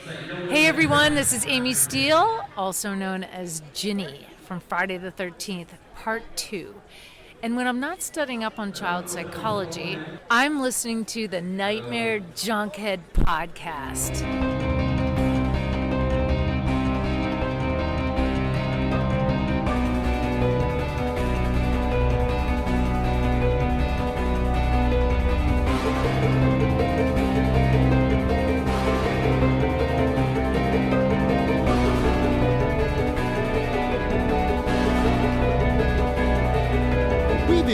Hey everyone, this is Amy Steele, also known as Ginny from Friday the 13th, Part 2. And when I'm not studying up on child psychology, I'm listening to the Nightmare Junkhead podcast.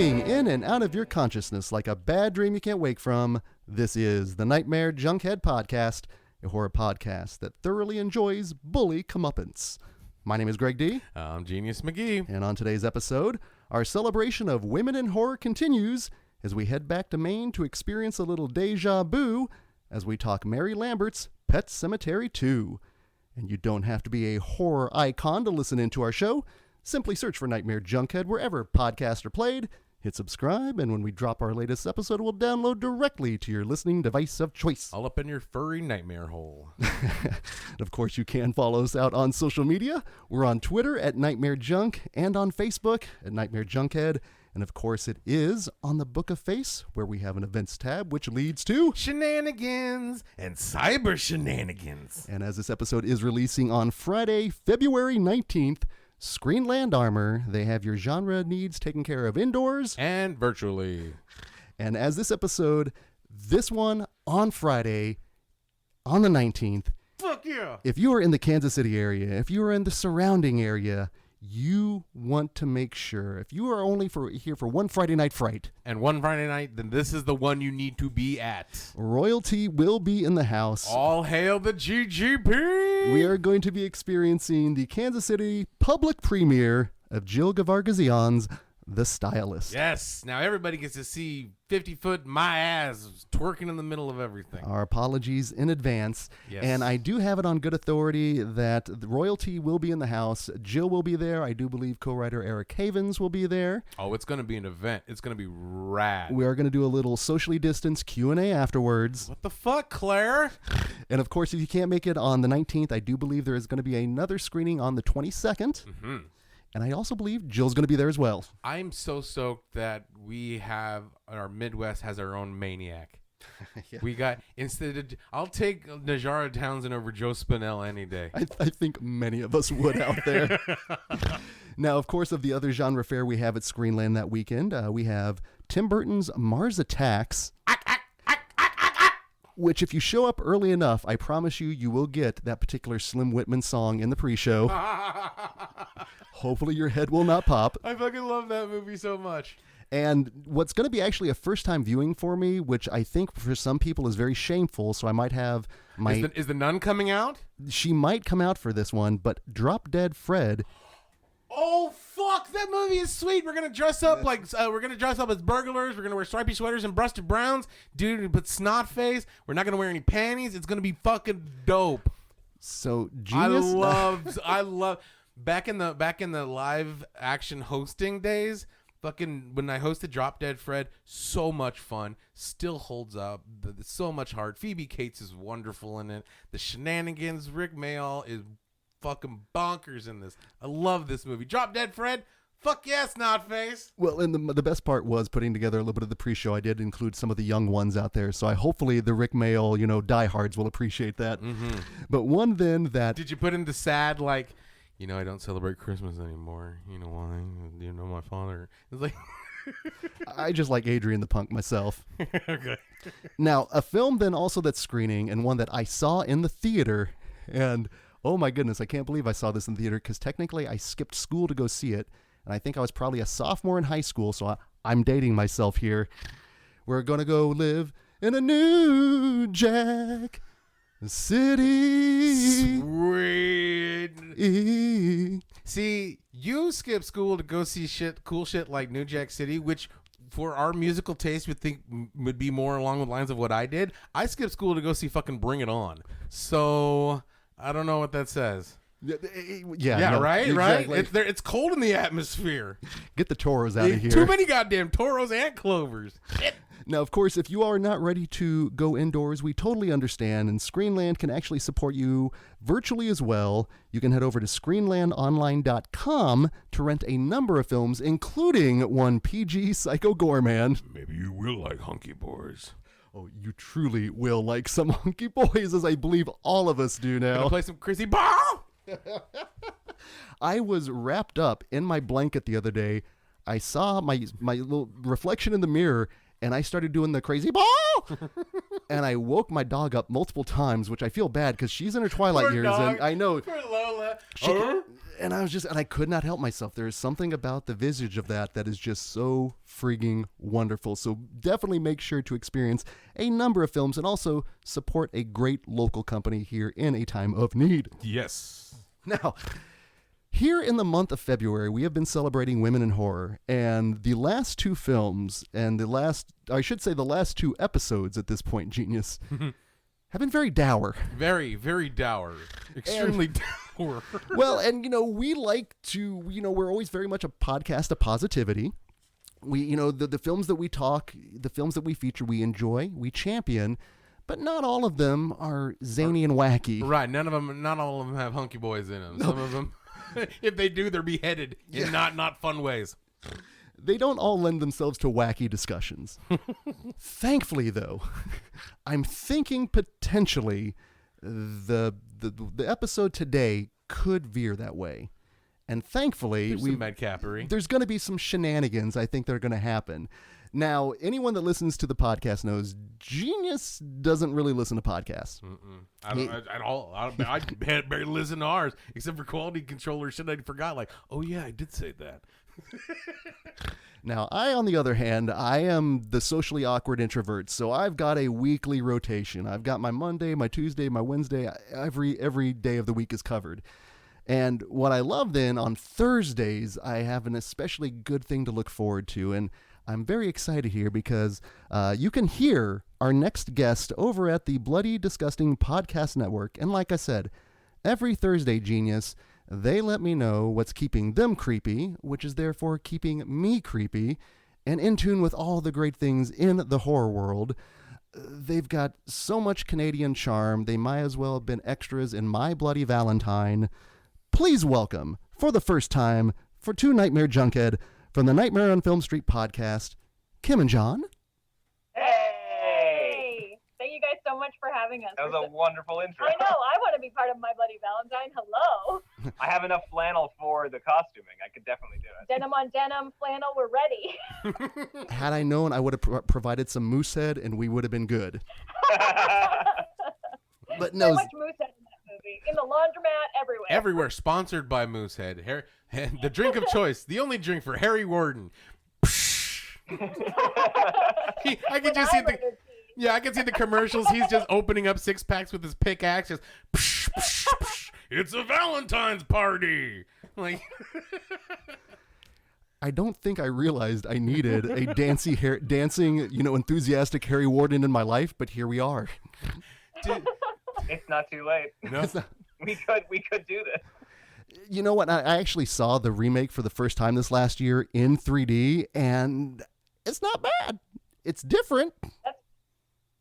In and out of your consciousness like a bad dream you can't wake from, this is the Nightmare Junkhead Podcast, a horror podcast that thoroughly enjoys bully comeuppance. My name is Greg D. I'm Jenius McGee. And on today's episode, our celebration of women in horror continues as we head back to Maine to experience a little deja vu as we talk Mary Lambert's Pet Sematary 2. And you don't have to be a horror icon to listen into our show. Simply search for Nightmare Junkhead wherever podcasts are played. Hit subscribe, and when we drop our latest episode, we'll download directly to your listening device of choice. All up in your furry nightmare hole. Of course, you can follow us out on social media. We're on Twitter at Nightmare Junk and on Facebook at Nightmare Junkhead. And of course, it is on the Book of Face, where we have an events tab, which leads to shenanigans and cyber shenanigans. And as this episode is releasing on Friday, February 19th, Screen Land Armor, they have your genre needs taken care of indoors and virtually. And as this episode, this one on Friday, on the 19th. Fuck yeah! If you are in the Kansas City area, if you are in the surrounding area, you want to make sure, if you are only here for one Friday Night Fright. And one Friday night, then this is the one you need to be at. Royalty will be in the house. All hail the GGP! We are going to be experiencing the Kansas City public premiere of Jill Gavargazian's The Stylist. Yes, now everybody gets to see 50-foot my ass twerking in the middle of everything. Our apologies in advance. Yes. And I do have it on good authority that the royalty will be in the house. Jill will be there. I do believe co-writer Eric Havens will be there. Oh, it's going to be an event. It's going to be rad. We are going to do a little socially distanced Q&A afterwards. What the fuck, Claire? And of course, if you can't make it on the 19th, I do believe there is going to be another screening on the 22nd. Mm-hmm. And I also believe Jill's going to be there as well. I'm so stoked that we have our Midwest has our own maniac. Yeah. We got I'll take Najara Townsend over Joe Spinell any day. I think many of us would out there. Now, of course, of the other genre fare we have at Screenland that weekend, we have Tim Burton's Mars Attacks. Which, if you show up early enough, I promise you will get that particular Slim Whitman song in the pre-show. Hopefully your head will not pop. I fucking love that movie so much. And what's going to be actually a first-time viewing for me, which I think for some people is very shameful, so I might have my... Is the nun coming out? She might come out for this one, but Drop Dead Fred... Oh, fuck! That movie is sweet. We're gonna dress up as burglars. We're gonna wear stripy sweaters and Buster Browns. Dude, but snot face. We're not gonna wear any panties. It's gonna be fucking dope. So Genius. I love back in the live action hosting days. Fucking when I hosted Drop Dead Fred, so much fun. Still holds up. So much heart. Phoebe Cates is wonderful in it. The shenanigans. Rick Mayall is fucking bonkers in this. I love this movie. Drop Dead Fred. Fuck yes, not face. Well, and the best part was putting together a little bit of the pre-show. I did include some of the young ones out there, so hopefully the Rick Mayall, diehards will appreciate that. Mm-hmm. But one then that... Did you put in the sad, I don't celebrate Christmas anymore. You know why? My father. It's like... I just like Adrian the Punk myself. Okay. Now, a film then also that's screening, and one that I saw in the theater, and... oh my goodness, I can't believe I saw this in theater because technically I skipped school to go see it. And I think I was probably a sophomore in high school, so I'm dating myself here. We're going to go live in a New Jack City. Sweet. See, you skip school to go see cool shit like New Jack City, which for our musical taste would be more along the lines of what I did. I skipped school to go see fucking Bring It On. So... I don't know what that says. Yeah, no, right, exactly. right. It's cold in the atmosphere. Get the toros out of here. Too many goddamn toros and clovers. Shit. Now, of course, if you are not ready to go indoors, we totally understand, and Screenland can actually support you virtually as well. You can head over to screenlandonline.com to rent a number of films, including one PG Psycho Goreman. Maybe you will like Hunky Boys. Oh, you truly will like some Hunky Boys, as I believe all of us do now. Gonna play some Chrissy Ball. I was wrapped up in my blanket the other day. I saw my little reflection in the mirror, and I started doing the crazy ball. And I woke my dog up multiple times, which I feel bad because she's in her twilight Poor years, dog. and I know. Poor Lola. And I could not help myself. There is something about the visage of that is just so frigging wonderful. So definitely make sure to experience a number of films and also support a great local company here in a time of need. Yes. Now, here in the month of February, we have been celebrating women in horror, and the last two films and the last two episodes at this point, Genius, have been very dour. Very, very dour. Extremely dour. Well, and we like to, we're always very much a podcast of positivity. We, the films that we talk, the films that we feature, we enjoy, we champion, but not all of them are zany and wacky. Right. Not all of them have Hunky Boys in them. No. Some of them, if they do, they're beheaded in not fun ways. They don't all lend themselves to wacky discussions. Thankfully, though, I'm thinking potentially the episode today could veer that way. And thankfully, there's going to be some shenanigans I think that are going to happen. Now, anyone that listens to the podcast knows Genius doesn't really listen to podcasts. I don't at all. I barely listen to ours, except for quality control or shit I forgot. Like, oh yeah, I did say that. Now, I, on the other hand, I am the socially awkward introvert, so I've got a weekly rotation. I've got my Monday, my Tuesday, my Wednesday. Every day of the week is covered. And what I love then, on Thursdays, I have an especially good thing to look forward to, and I'm very excited here because you can hear our next guest over at the Bloody Disgusting Podcast Network. And like I said, every Thursday, Genius, they let me know what's keeping them creepy, which is therefore keeping me creepy, and in tune with all the great things in the horror world. They've got so much Canadian charm, they might as well have been extras in My Bloody Valentine. Please welcome, for the first time, for Two Nightmare Junkhead, from the Nightmare on Film Street podcast, Kim and Jon. Hey! Thank you guys so much for having us. That was a wonderful intro. I know. I want to be part of My Bloody Valentine. Hello. I have enough flannel for the costuming. I could definitely do it. Denim on denim, flannel, we're ready. Had I known, I would have provided some Moosehead, and we would have been good. But no. So much Moosehead in that movie. In the laundromat, everywhere. Everywhere. Sponsored by Moosehead. The drink of choice. The only drink for Harry Warden. I can just see I can see the commercials. He's just opening up 6-packs with his pickaxe. Just, psh, psh, psh. It's a Valentine's party. Like, I don't think I realized I needed a dancing, enthusiastic Harry Warden in my life, but here we are. Dude, it's not too late. No. We could do this. You know what? I actually saw the remake for the first time this last year in 3D, and it's not bad. It's different.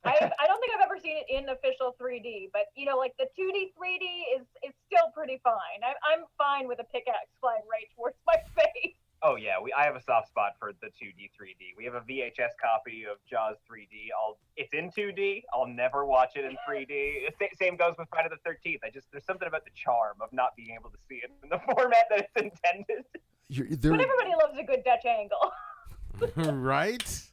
I don't think I've ever seen it in official 3D, but like the 2D, 3D is still pretty fine. I'm fine with a pickaxe flying right towards my face. Oh yeah, I have a soft spot for the 2D, 3D. We have a VHS copy of Jaws 3D. It's in 2D. I'll never watch it in 3D. Same goes with Friday the 13th. There's something about the charm of not being able to see it in the format that it's intended. But everybody loves a good Dutch angle. Right?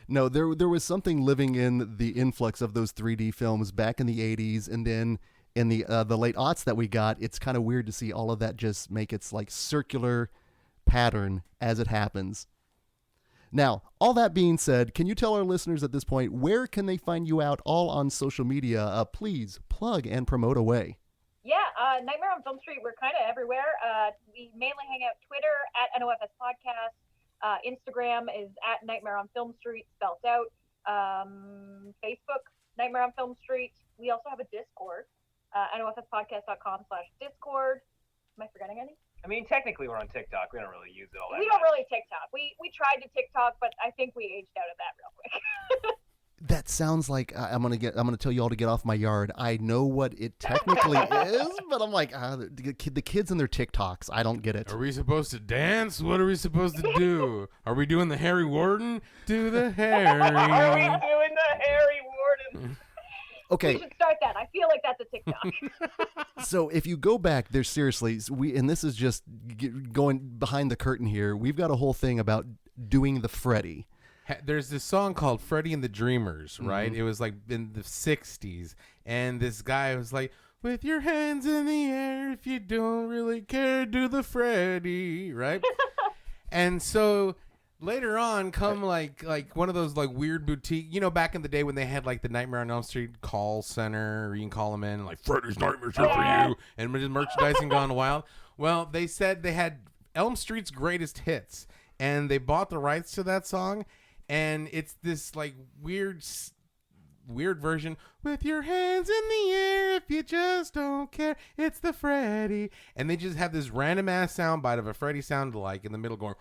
No, there was something living in the influx of those 3D films back in the 80s, and then in the late aughts that we got, it's kind of weird to see all of that just make its like circular pattern as it happens. Now, all that being said, can you tell our listeners at this point, where can they find you out all on social media? Please plug and promote away. Yeah, Nightmare on Film Street, we're kind of everywhere. We mainly hang out Twitter at NOFS Podcast. Instagram is at Nightmare on Film Street, spelled out. Facebook, Nightmare on Film Street. We also have a Discord, nofspodcast.com/Discord. Am I forgetting any? I mean, technically we're on TikTok. We don't really use it all that We don't much. really TikTok. We tried to TikTok, but I think we aged out of that real quick. That sounds like I'm gonna tell you all to get off my yard. I know what it technically is, but I'm like the kids and their TikToks. I don't get it. Are we supposed to dance? What are we supposed to do? Are we doing the Harry Warden? Do the Are we Harry. doing the Harry Warden? Okay, We should start that. I feel like that's a TikTok. so if you go back, there's seriously and this is just going behind the curtain here. We've got a whole thing about doing the Freddy. There's this song called Freddie and the Dreamers, right? Mm-hmm. It was like in the 60s. And this guy was like, with your hands in the air, if you don't really care, do the Freddie, right? And so later on come like one of those like weird boutique, you know, back in the day when they had like the Nightmare on Elm Street call center, or you can call them in, like Freddy's Nightmares here for you, and just merchandising gone wild. Well, they said they had Elm Street's greatest hits, and they bought the rights to that song. And it's this like weird version. With your hands in the air, if you just don't care, it's the Freddy. And they just have this random ass soundbite of a Freddy sound alike in the middle going.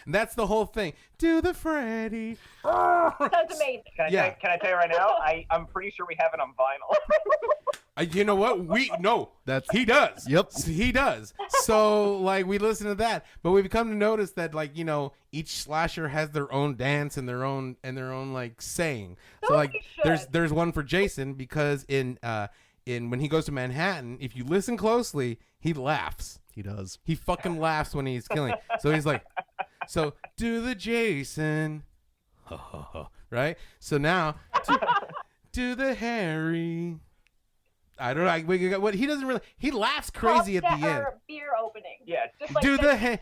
And that's the whole thing. Do the Freddy. Sounds amazing. Can I tell you right now? I'm pretty sure we have it on vinyl. You know what? He does. Yep. He does. So like we listen to that, but we've come to notice that like, you know, each slasher has their own dance and their own like saying. So like there's one for Jason because in when he goes to Manhattan, if you listen closely, he laughs. He does. He fucking laughs when he's killing. So he's like, so do the Jason. Right? So now do the Harry. I don't know. What he doesn't really. He laughs crazy at the end. Or beer opening. Yeah. Just like Do the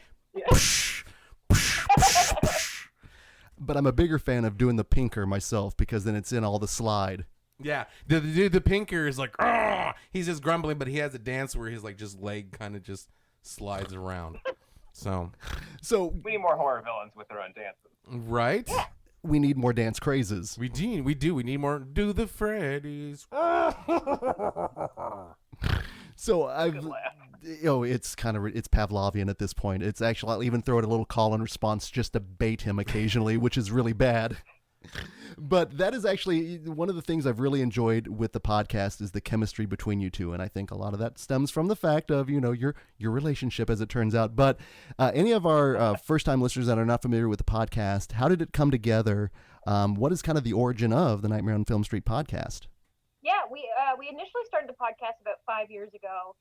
But I'm a bigger fan of doing the pinker myself because then it's in all the slide. yeah. The pinker is like, "Argh!" He's just grumbling, but he has a dance where his like just leg kind of just slides around. So We need more horror villains with their own dances. right. Yeah. we need more dance crazes. We do. We need more. Do the Freddy's. So it's it's Pavlovian at this point. It's actually, I'll even throw in a little call and response just to bait him occasionally, which is really bad. But that is actually one of the things I've really enjoyed with the podcast is the chemistry between you two, and I think a lot of that stems from the fact of your relationship, as it turns out. But any of our first-time listeners that are not familiar with the podcast, how did it come together? What is kind of the origin of the Nightmare on Film Street podcast? Yeah, we initially started the podcast about 5 years ago.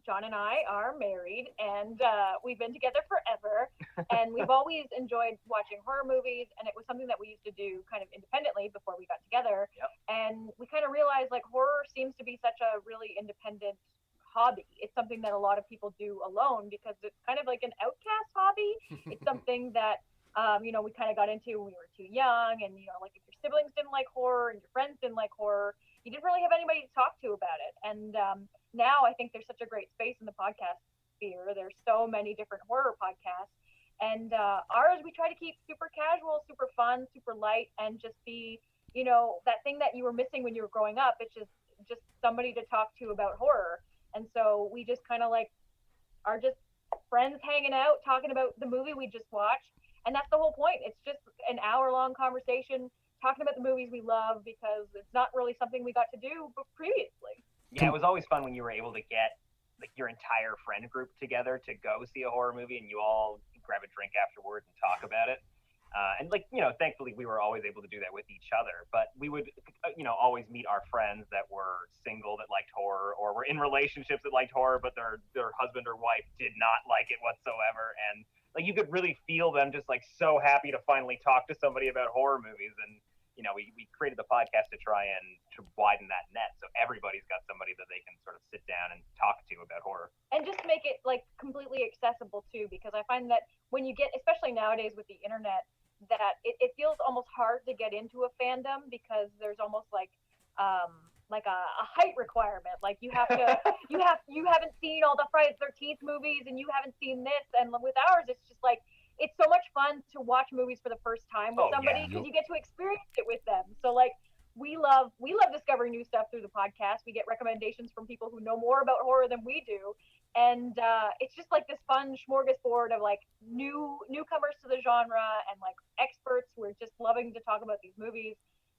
John and I are married, and we've been together forever. And we've always enjoyed watching horror movies, and it was something that we used to do kind of independently before we got together. Yep. And we kind of realized like horror seems to be such a really independent hobby. It's something that a lot of people do alone because it's kind of like an outcast hobby. It's something that we kind of got into when we were too young, and like if your siblings didn't like horror and your friends didn't like horror, you didn't really have anybody to talk to about it. And now I think there's such a great space in the podcast sphere. There's so many different horror podcasts, and ours we try to keep super casual, super fun, super light, and just be that thing that you were missing when you were growing up. It's just somebody to talk to about horror. And so we just kind of like are just friends hanging out, talking about the movie we just watched. And that's the whole point. It's just an hour-long conversation talking about the movies we love because it's not really something we got to do previously. Yeah, it was always fun when you were able to get like your entire friend group together to go see a horror movie and you all grab a drink afterwards and talk about it. And thankfully we were always able to do that with each other. But we would, always meet our friends that were single that liked horror, or were in relationships that liked horror, but their husband or wife did not like it whatsoever. And like you could really feel them just like so happy to finally talk to somebody about horror movies. And we created the podcast to try and to widen that net, so everybody's got somebody that they can sort of sit down and talk to about horror, and just make it like completely accessible too. Because I find that when you get, especially nowadays with the internet, that it feels almost hard to get into a fandom because there's almost like a height requirement. Like you have to, you haven't seen all the Friday the 13th movies, and you haven't seen this. And with ours, it's just like, it's so much fun to watch movies for the first time with somebody because you get to experience it with them. So like we love discovering new stuff through the podcast. We get recommendations from people who know more about horror than we do, and it's just like this fun smorgasbord of like newcomers to the genre and like experts who are just loving to talk about these movies.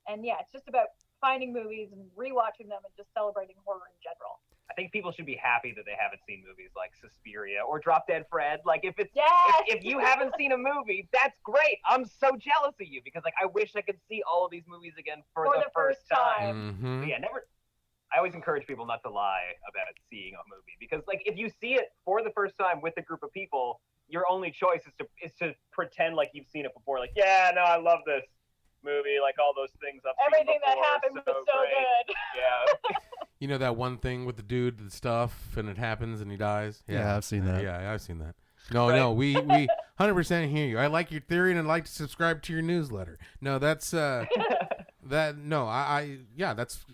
And yeah, it's just about finding movies and rewatching them and just celebrating horror in general. I think people should be happy that they haven't seen movies like Suspiria or Drop Dead Fred. Like if if you haven't seen a movie, that's great. I'm so jealous of you because like I wish I could see all of these movies again for the first time. Mm-hmm. But yeah, I always encourage people not to lie about seeing a movie because like if you see it for the first time with a group of people, your only choice is to pretend like you've seen it before. Like, yeah, no, I love this movie, like all those things I've seen Everything before, that happened was so great. good. Yeah. You know that one thing with the dude, the stuff, and it happens and he dies? Yeah, I've seen that. Yeah, I've seen that. No, we 100% hear you. I like your theory and I'd like to subscribe to your newsletter. No, that's that's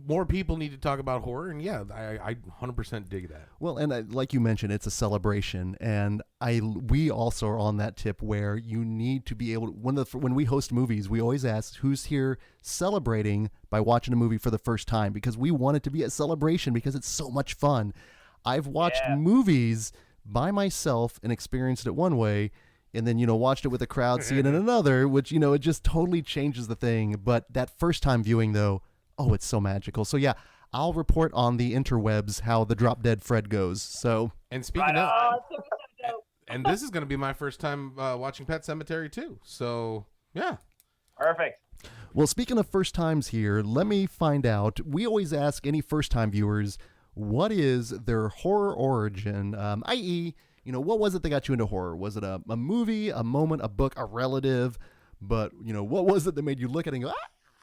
more people need to talk about horror, and yeah, I 100% dig that. Well, and like you mentioned, it's a celebration, and we also are on that tip where you need to be able to, when we host movies, we always ask who's here celebrating by watching a movie for the first time, because we want it to be a celebration because it's so much fun. I've watched movies by myself and experienced it one way, and then, watched it with a crowd, see it in another, which, it just totally changes the thing. But that first time viewing, though, oh, it's so magical. So yeah, I'll report on the interwebs how the Drop Dead Fred goes. So, and speaking of, and this is going to be my first time watching Pet Sematary too. So yeah, perfect. Well, speaking of first times here, let me find out. We always ask any first time viewers, what is their horror origin? I.e., what was it that got you into horror? Was it a movie, a moment, a book, a relative? But what was it that made you look at it and go,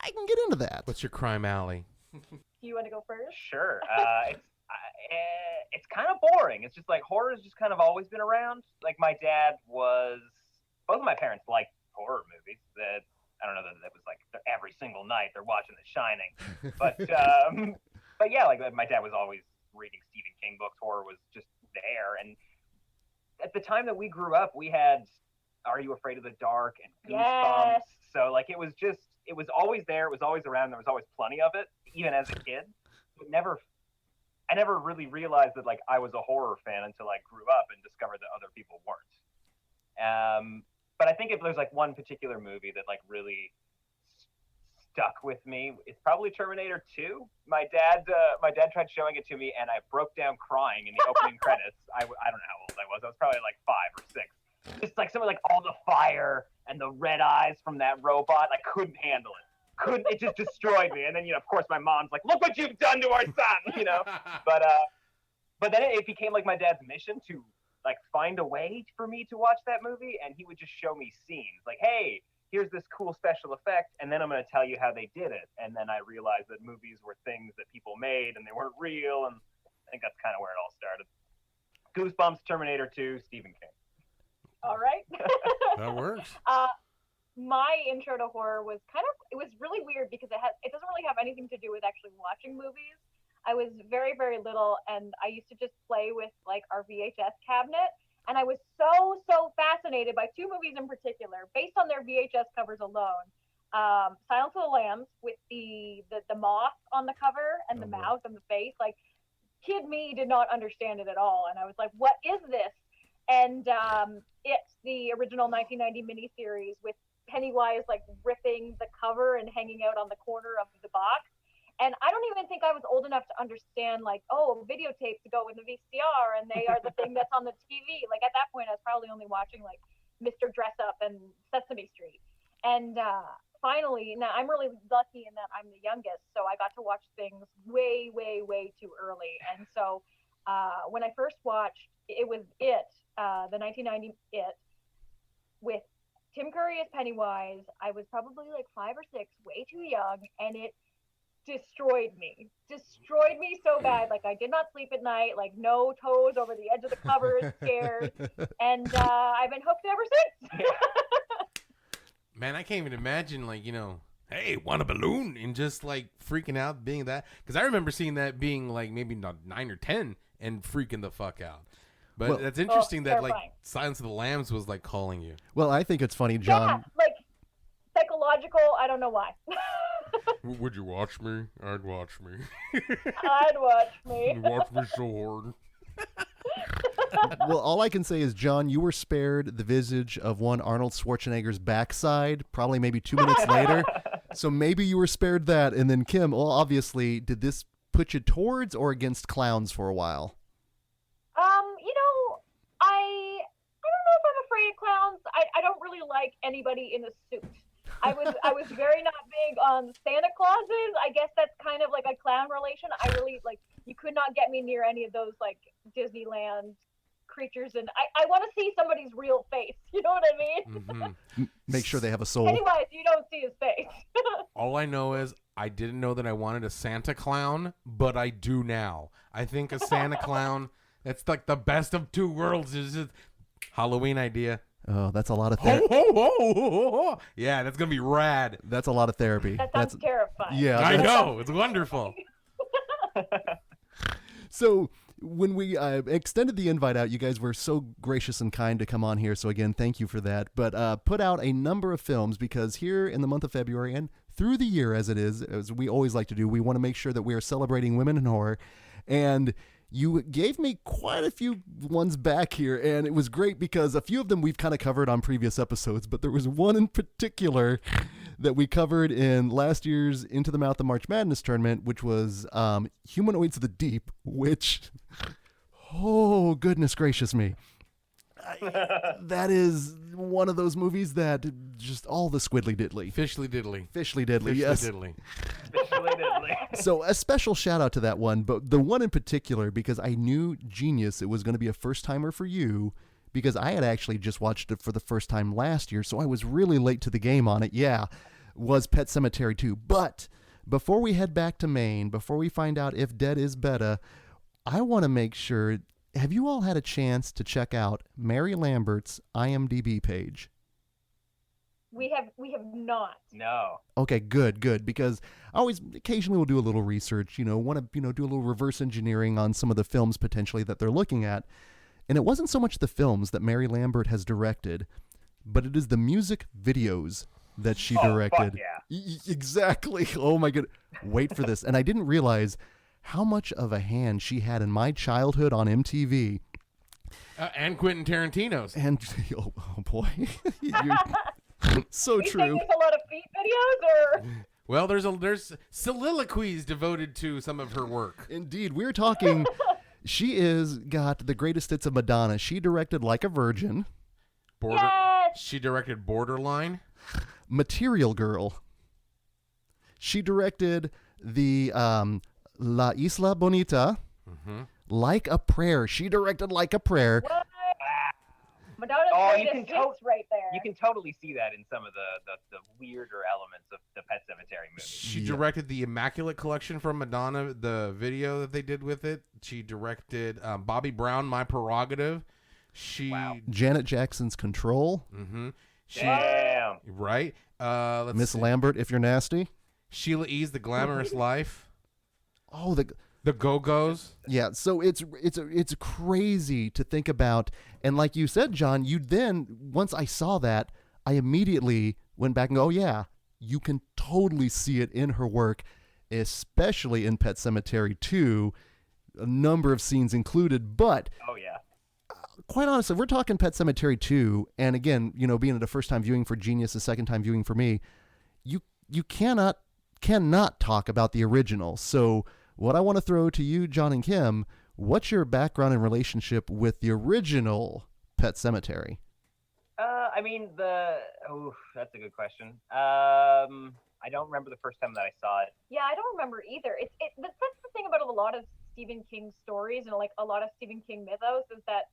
I can get into that? What's your crime alley? Do you want to go first? Sure. It's kind of boring. It's just like horror's just kind of always been around. Like my dad both of my parents liked horror movies. That I don't know that it was like every single night they're watching The Shining, but yeah, like my dad was always reading Stephen King books. Horror was just there, and at the time that we grew up, we had Are You Afraid of the Dark and Goosebumps. Yes. So like it was always there. It was always around. There was always plenty of it, even as a kid. But I never really realized that like I was a horror fan until I grew up and discovered that other people weren't. But I think if there's like one particular movie that like really stuck with me, it's probably Terminator 2. My dad tried showing it to me, and I broke down crying in the opening credits. I don't know how old I was. I was probably like 5 or 6. Just like some of like all the fire and the red eyes from that robot, I couldn't handle it. It just destroyed me. And then, of course my mom's like, look what you've done to our son, But then it became like my dad's mission to like find a way for me to watch that movie. And he would just show me scenes like, hey, here's this cool special effect. And then I'm going to tell you how they did it. And then I realized that movies were things that people made and they weren't real. And I think that's kind of where it all started. Goosebumps, Terminator 2, Stephen King. All right. That works. My intro to horror was it was really weird because it doesn't really have anything to do with actually watching movies. I was very, very little, and I used to just play with like our VHS cabinet, and I was so fascinated by 2 movies in particular based on their VHS covers alone. Silence of the Lambs with the moth on the cover and the mouth and the face. Like, kid me did not understand it at all, and I was like, what is this? And it's the original 1990 miniseries with Pennywise like ripping the cover and hanging out on the corner of the box. And I don't even think I was old enough to understand like, oh, videotape to go in the VCR and they are the thing that's on the TV. Like at that point, I was probably only watching like Mr. Dress Up and Sesame Street. And finally, now I'm really lucky in that I'm the youngest, so I got to watch things way, way, way too early. And so when I first watched, it was the 1990 It, with Tim Curry as Pennywise. I was probably like 5 or 6, way too young, and it destroyed me so bad. Like I did not sleep at night, like no toes over the edge of the covers, scared, and I've been hooked ever since. Man, I can't even imagine like, hey, want a balloon, and just like freaking out being that, because I remember seeing that being like maybe not 9 or 10 and freaking the fuck out. But that's interesting that like Silence of the Lambs was like calling you. Well, I think it's funny, John. Yeah, like psychological. I don't know why. Would you watch me? I'd watch me. I'd watch me. Watch me so hard. Well, all I can say is, John, you were spared the visage of one Arnold Schwarzenegger's backside, probably maybe 2 minutes later. So maybe you were spared that. And then Kim, well, obviously, did this put you towards or against clowns for a while? I don't know if I'm afraid of clowns. I don't really like anybody in a suit. I was very not big on Santa Clauses. I guess that's kind of like a clown relation. I really like, you could not get me near any of those like Disneyland creatures, and I want to see somebody's real face. You know what I mean? Mm-hmm. Make sure they have a soul. Anyways, you don't see his face. All I know is I didn't know that I wanted a Santa clown, but I do now. I think a Santa clown, that's like the best of two worlds. Is just Halloween idea. Oh, that's a lot of Ho, therapy. ho, ho, ho, ho. Yeah, that's going to be rad. That's a lot of therapy. That sounds terrifying. Yeah. I know. It's wonderful. So when we extended the invite out, you guys were so gracious and kind to come on here. So again, thank you for that. But put out a number of films, because here in the month of February and through the year, as it is, as we always like to do, we want to make sure that we are celebrating women in horror. And you gave me quite a few ones back here, and it was great because a few of them we've kind of covered on previous episodes, but there was one in particular that we covered in last year's Into the Mouth of March Madness tournament, which was Humanoids of the Deep, which, oh, goodness gracious me. That is one of those movies that just all the squiddly diddly. Fishly diddly. Fishly diddly, yes. Diddly. So a special shout out to that one, but the one in particular, because I knew Jenius, it was going to be a first timer for you, because I had actually just watched it for the first time last year, so I was really late to the game on it. Yeah, was Pet Sematary 2. But before we head back to Maine, before we find out if Dead is better, I want to make sure, have you all had a chance to check out Mary Lambert's IMDb page? We have not. No. Okay, good, because I always occasionally will do a little research, want to, do a little reverse engineering on some of the films potentially that they're looking at. And it wasn't so much the films that Mary Lambert has directed, but it is the music videos that she directed. Fuck yeah. Exactly. Oh my god. Wait for this. And I didn't realize how much of a hand she had in my childhood on MTV. And Quentin Tarantino's. And oh boy. So You true. think there's a lot of feet videos, or Well, there's soliloquies devoted to some of her work. Indeed. We're talking, she is got the greatest hits of Madonna. She directed Like a Virgin, yes, She directed Borderline. Material Girl. She directed the La Isla Bonita, Like a Prayer. She directed Like a Prayer. what? Madonna's You greatest can hits right there. You can totally see that in some of the weirder elements of the Pet Sematary movies. She directed the Immaculate Collection from Madonna, the video that they did with it. She directed Bobby Brown, My Prerogative. Janet Jackson's Control. Damn. Right. Let's Miss see. Lambert, If You're Nasty. Sheila E.'s The Glamorous Life. Oh, The Go-Go's. yeah. So it's crazy to think about. And like you said, John, you then, once I saw that, I immediately went back and go, oh yeah, you can totally see it in her work, especially in Pet Sematary 2, a number of scenes included. But Oh yeah. quite honestly, we're talking Pet Sematary 2, and again, being at a first-time viewing for Jenius, a second-time viewing for me, you cannot talk about the original. So what I want to throw to you, John and Kim, what's your background and relationship with the original Pet Sematary? I mean, that's a good question. I don't remember the first time that I saw it. Yeah, I don't remember either. That's the thing about a lot of Stephen King stories and like a lot of Stephen King mythos is that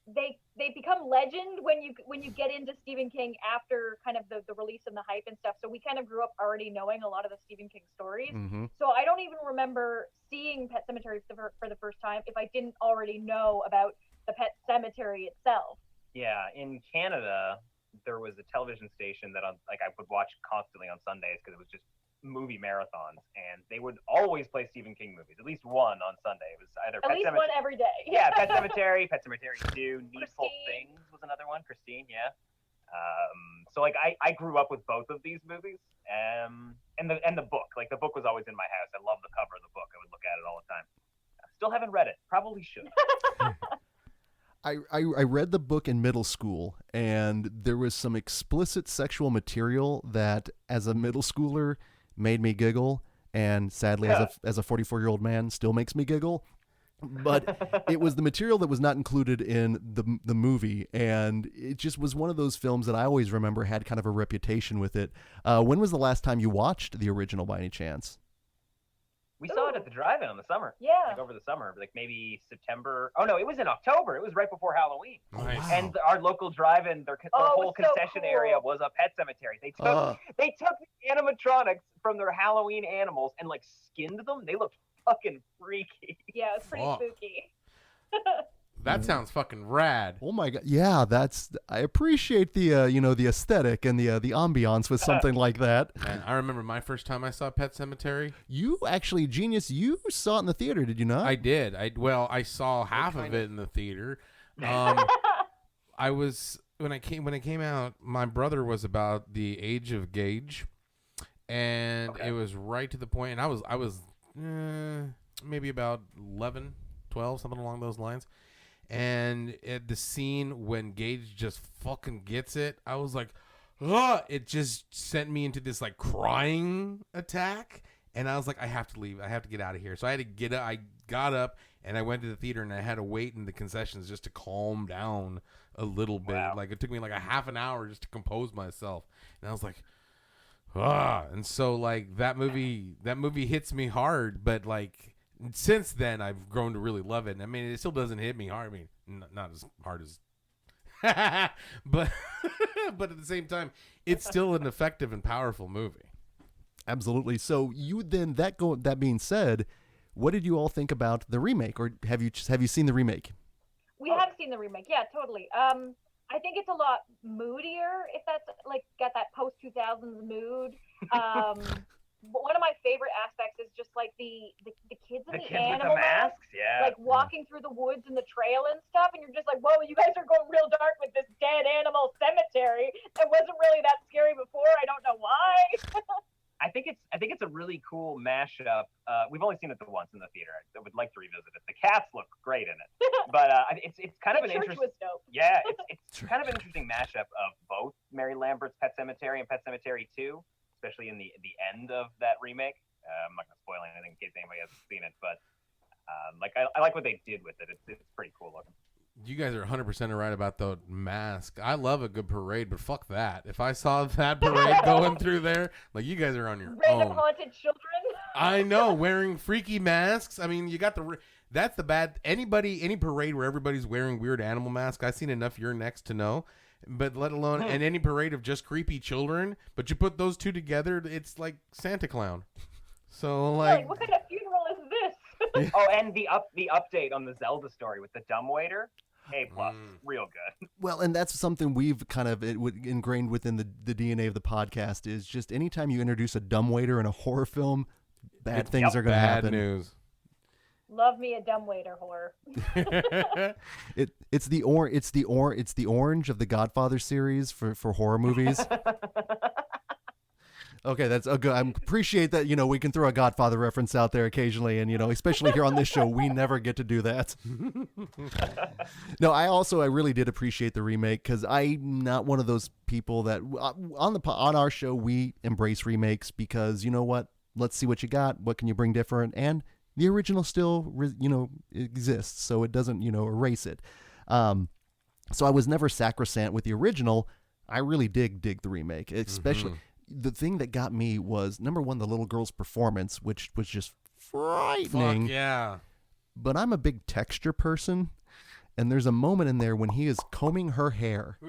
they become legend when you get into Stephen King after kind of the release and the hype and stuff. So we kind of grew up already knowing a lot of the Stephen King stories. So I don't even remember seeing Pet Sematary for the first time if I didn't already know about the Pet Sematary itself. Yeah, in Canada, there was a television station that I would watch constantly on Sundays because it was just movie marathons, and they would always play Stephen King movies, at least one on Sunday. It was either At least one every day. Yeah, Pet Cemetery, Pet Cemetery 2, Needful Christine. Things was another one. Christine, yeah. So like I grew up with both of these movies, and the book. Like the book was always in my house. I love the cover of the book. I would look at it all the time. Still haven't read it. Probably should. I read the book in middle school, and there was some explicit sexual material that, as a middle schooler, made me giggle, and sadly, as a 44-year-old man, still makes me giggle. But it was the material that was not included in the movie, and it just was one of those films that I always remember had kind of a reputation with it. When was the last time you watched the original, by any chance? We saw it at the drive-in in the summer. Yeah. Like over the summer, like maybe September. Oh no, it was in October. It was right before Halloween. Nice. Wow. And our local drive-in, their whole concession area was a pet cemetery. They took the animatronics from their Halloween animals and like skinned them. They looked fucking freaky. Yeah, it's pretty spooky. That sounds fucking rad. Oh my god, yeah, I appreciate the the aesthetic and the ambiance with something like that. Man, I remember my first time I saw Pet Sematary. You actually, Genius, you saw it in the theater, did you not? I did. I saw half of it in the theater. I was when it came out. My brother was about the age of Gage, and it was right to the point. And I was maybe about 11, 12, something along those lines. And at the scene when Gage just fucking gets it, I was like, ugh! It just sent me into this like crying attack. And I was like, I have to leave. I have to get out of here. So I had to get up. I got up and I went to the theater, and I had to wait in the concessions just to calm down a little bit. Wow. Like it took me like a half an hour just to compose myself. And I was like, ah. And so like that movie hits me hard, but like since then I've grown to really love it. And I mean, it still doesn't hit me hard. I mean, not as hard as but but at the same time, it's still an effective and powerful movie. Absolutely. So you then that being said, what did you all think about the remake, or have you seen the remake? We have seen the remake. Yeah, totally. I think it's a lot moodier, if that's like got that post 2000s mood. But one of my favorite aspects is just like the kids and the animal with the masks, yeah. like walking through the woods and the trail and stuff, and you're just like, whoa, you guys are going real dark with this dead animal cemetery. It wasn't really that scary before. I don't know why. I think it's a really cool mashup. We've only seen it the once in the theater. I would like to revisit it. The cats look great in it, but it's kind of an interesting. Was dope. Yeah, it's kind of an interesting mashup of both Mary Lambert's Pet Sematary and Pet Sematary 2, especially in the end of that remake. I'm not gonna spoil anything in case anybody hasn't seen it, but I like what they did with it. It's pretty cool looking. You guys are 100% right about the mask. I love a good parade, but fuck that. If I saw that parade going through there, like you guys are on your Random own. haunted children. I know, wearing freaky masks. I mean, you got that's the bad. Any parade where everybody's wearing weird animal masks, I've seen enough You're Next to know. But let alone, and any parade of just creepy children. But you put those two together, it's like Santa Clown. So like, what kind of funeral is this? Oh, and the update on the Zelda story with the dumbwaiter. A+, real good. Well, and that's something we've kind of ingrained within the DNA of the podcast is just anytime you introduce a dumbwaiter in a horror film, bad things are going to happen. Bad news. Love me a dumbwaiter horror. It's the orange of the Godfather series for horror movies. Okay, that's a good. I appreciate that. We can throw a Godfather reference out there occasionally, and especially here on this show, we never get to do that. No, I really did appreciate the remake because I'm not one of those people that on our show we embrace remakes because you know what? Let's see what you got. What can you bring different? And the original still exists, so it doesn't erase it. So I was never sacrosanct with the original. I really dig the remake, especially. Mm-hmm. The thing that got me was, number one, the little girl's performance, which was just frightening. Fuck yeah. But I'm a big texture person, and there's a moment in there when he is combing her hair,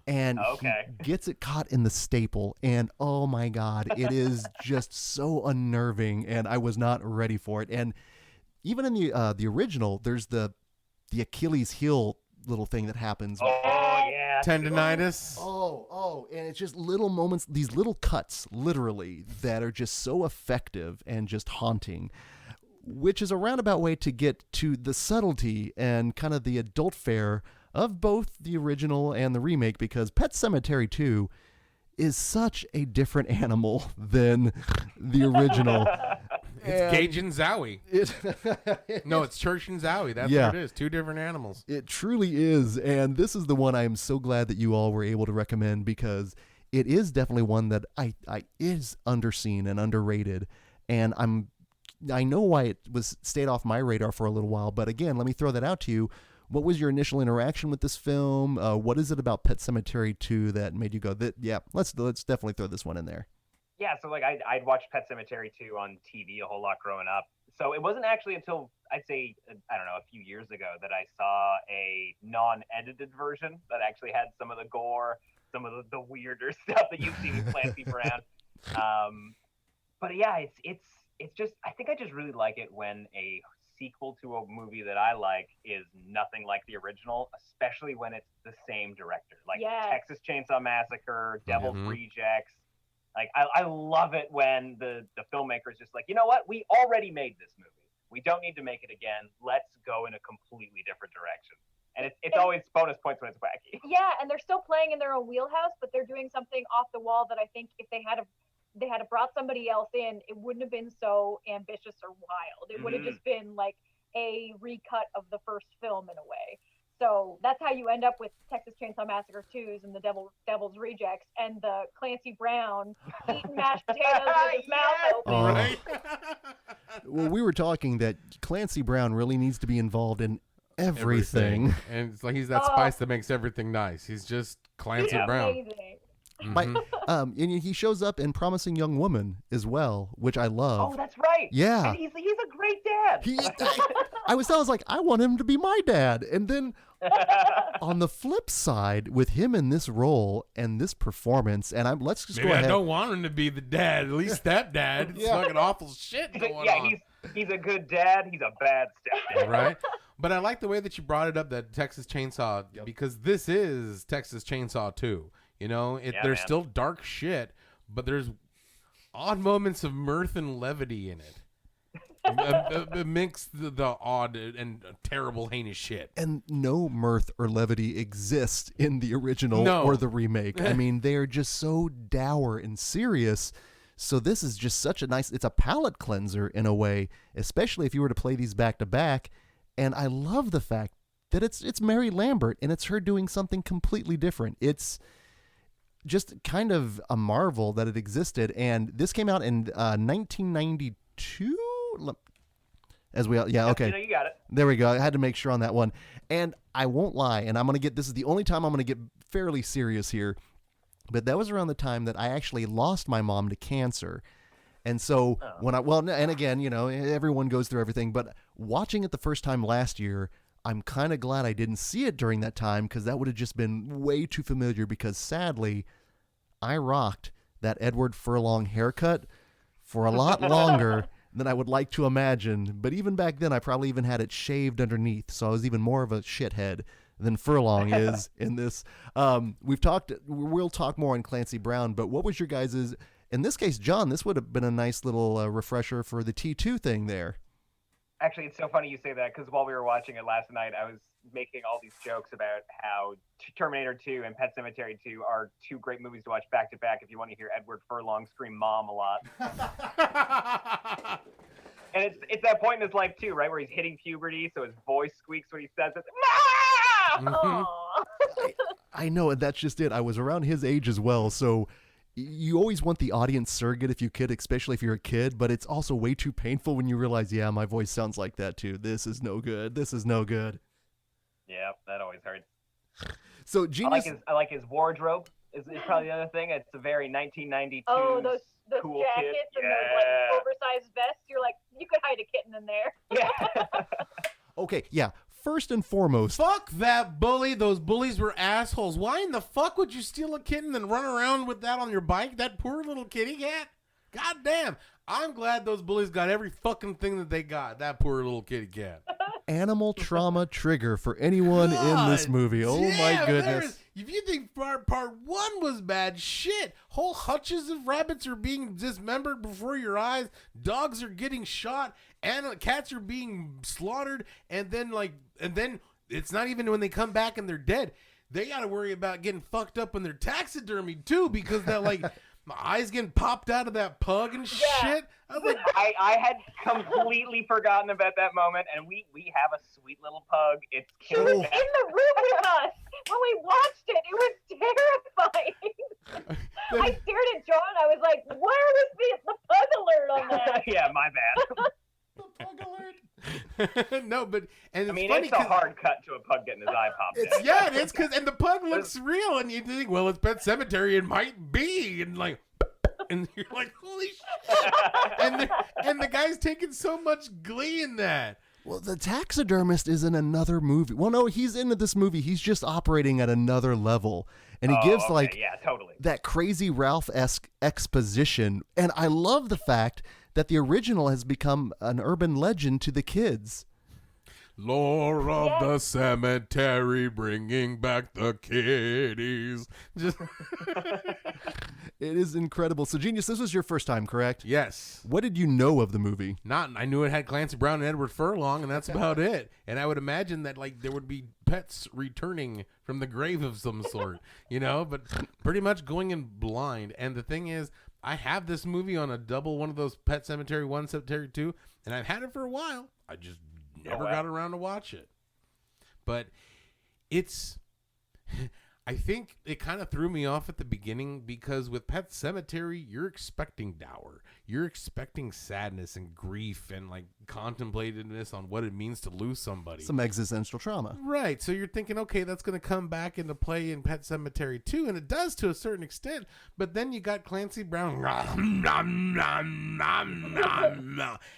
and he gets it caught in the staple, and oh my God, it is just so unnerving, and I was not ready for it. And even in the original, there's the Achilles heel little thing that happens. Tendinitis. And it's just little moments, these little cuts, literally, that are just so effective and just haunting, which is a roundabout way to get to the subtlety and kind of the adult fare of both the original and the remake, because Pet Sematary 2 is such a different animal than the original. It's Gage and Zowie. No, it's Church and Zowie. That's what it is. Two different animals. It truly is. And this is the one I am so glad that you all were able to recommend, because it is definitely one that I is underseen and underrated. And I know why it stayed off my radar for a little while. But again, let me throw that out to you. What was your initial interaction with this film? What is it about Pet Sematary 2 that made you go, let's definitely throw this one in there? Yeah, so like I'd watched Pet Sematary 2 on TV a whole lot growing up. So it wasn't actually until I'd say, I don't know, a few years ago that I saw a non-edited version that actually had some of the gore, some of the weirder stuff that you see with Clancy Brown. But yeah, it's just, I think I just really like it when a sequel to a movie that I like is nothing like the original, especially when it's the same director. Like Texas Chainsaw Massacre, Devil's Rejects. Like I love it when the filmmaker is just like, you know what? We already made this movie. We don't need to make it again. Let's go in a completely different direction. And it's always bonus points when it's wacky. Yeah, and they're still playing in their own wheelhouse, but they're doing something off the wall that I think if they had brought somebody else in, it wouldn't have been so ambitious or wild. It would have just been like a recut of the first film in a way. So that's how you end up with Texas Chainsaw Massacre 2s and the Devil's Rejects and the Clancy Brown eating mashed potatoes with his mouth open. Right? Well, we were talking that Clancy Brown really needs to be involved in everything. And it's like he's that spice that makes everything nice. He's just Clancy Brown. Amazing. And he shows up in Promising Young Woman as well, which I love. Oh, that's right. Yeah. And he's a great dad. I was like, I want him to be my dad. And then on the flip side, with him in this role and this performance, and let's just Maybe go ahead. I don't want him to be the dad, at least stepdad. It's fucking awful shit going on. He's a good dad. He's a bad stepdad. Right? But I like the way that you brought it up, that Texas Chainsaw, because this is Texas Chainsaw 2. You know, there's still dark shit, but there's odd moments of mirth and levity in it. It makes the odd and terrible, heinous shit. And no mirth or levity exists in the original or the remake. I mean, they're just so dour and serious. So this is just such a nice, it's a palate cleanser in a way, especially if you were to play these back to back. And I love the fact that it's Mary Lambert and it's her doing something completely different. It's just kind of a marvel that it existed. And this came out in 1992. Okay. You got it. There we go. I had to make sure on that one. And I won't lie, and this is the only time I'm going to get fairly serious here, but that was around the time that I actually lost my mom to cancer. And so and again, you know, everyone goes through everything, but watching it the first time last year, I'm kind of glad I didn't see it during that time, because that would have just been way too familiar, because sadly, I rocked that Edward Furlong haircut for a lot longer than I would like to imagine. But even back then, I probably even had it shaved underneath, so I was even more of a shithead than Furlong is in this. We'll talk more on Clancy Brown, but what was your guys's, in this case, John, this would have been a nice little refresher for the T2 thing there. Actually, it's so funny you say that, because while we were watching it last night, I was making all these jokes about how Terminator 2 and Pet Sematary 2 are two great movies to watch back to back if you want to hear Edward Furlong scream "Mom" a lot. And it's that point in his life too, right, where he's hitting puberty, so his voice squeaks when he says it. Aww. I know, and that's just it. I was around his age as well, so you always want the audience surrogate if you could, especially if you're a kid, but it's also way too painful when you realize, yeah, my voice sounds like that too. This is no good. This is no good. Yeah, that always hurts. So Genius, I like his wardrobe. Is probably the other thing. It's a very 1992. Oh, those cool jackets kid. and those like oversized vests. You're like, you could hide a kitten in there. Yeah. okay, yeah. First and foremost, fuck that bully. Those bullies were assholes. Why in the fuck would you steal a kitten and run around with that on your bike? That poor little kitty cat. God damn. I'm glad those bullies got every fucking thing that they got. That poor little kitty cat. Animal trauma trigger for anyone in this movie. Oh my goodness. If you think part one was bad, shit. Whole hutches of rabbits are being dismembered before your eyes. Dogs are getting shot. And cats are being slaughtered. And then it's not even when they come back and they're dead. They got to worry about getting fucked up when they're taxidermied too, because that like my eyes getting popped out of that pug and shit. I was like, I had completely forgotten about that moment, and we have a sweet little pug. It's She was in the room with us when we watched it. It was terrifying. I stared at John. I was like, "Where was the pug alert on that?" Yeah, my bad. no, but and I mean, funny it's a hard cut to a pug getting his eye popped out. Yeah, it is, and the pug looks real, and you think, well, it's Pet Cemetery, it might be, and like, and you're like, holy shit, and the guy's taking so much glee in that. Well, the taxidermist is in another movie. Well, no, he's into this movie. He's just operating at another level. And he gives yeah, totally. that crazy Ralph-esque exposition. And I love the fact that the original has become an urban legend to the kids. Lore of the cemetery, bringing back the kiddies. Just It is incredible. So, Genius, this was your first time, correct? yes. What did you know of the movie? I knew it had Clancy Brown and Edward Furlong, and that's about it. And I would imagine that like there would be pets returning from the grave of some sort, but pretty much going in blind. And the thing is, I have this movie on a double, one of those Pet Cemetery 1, Cemetery 2, and I've had it for a while. I just never got around to watch it. But it's I think it kind of threw me off at the beginning because with Pet Cemetery, you're expecting dour. You're expecting sadness and grief and like contemplatedness on what it means to lose somebody. Some existential trauma. Right. So you're thinking, okay, that's going to come back into play in Pet Cemetery 2, and it does to a certain extent. But then you got Clancy Brown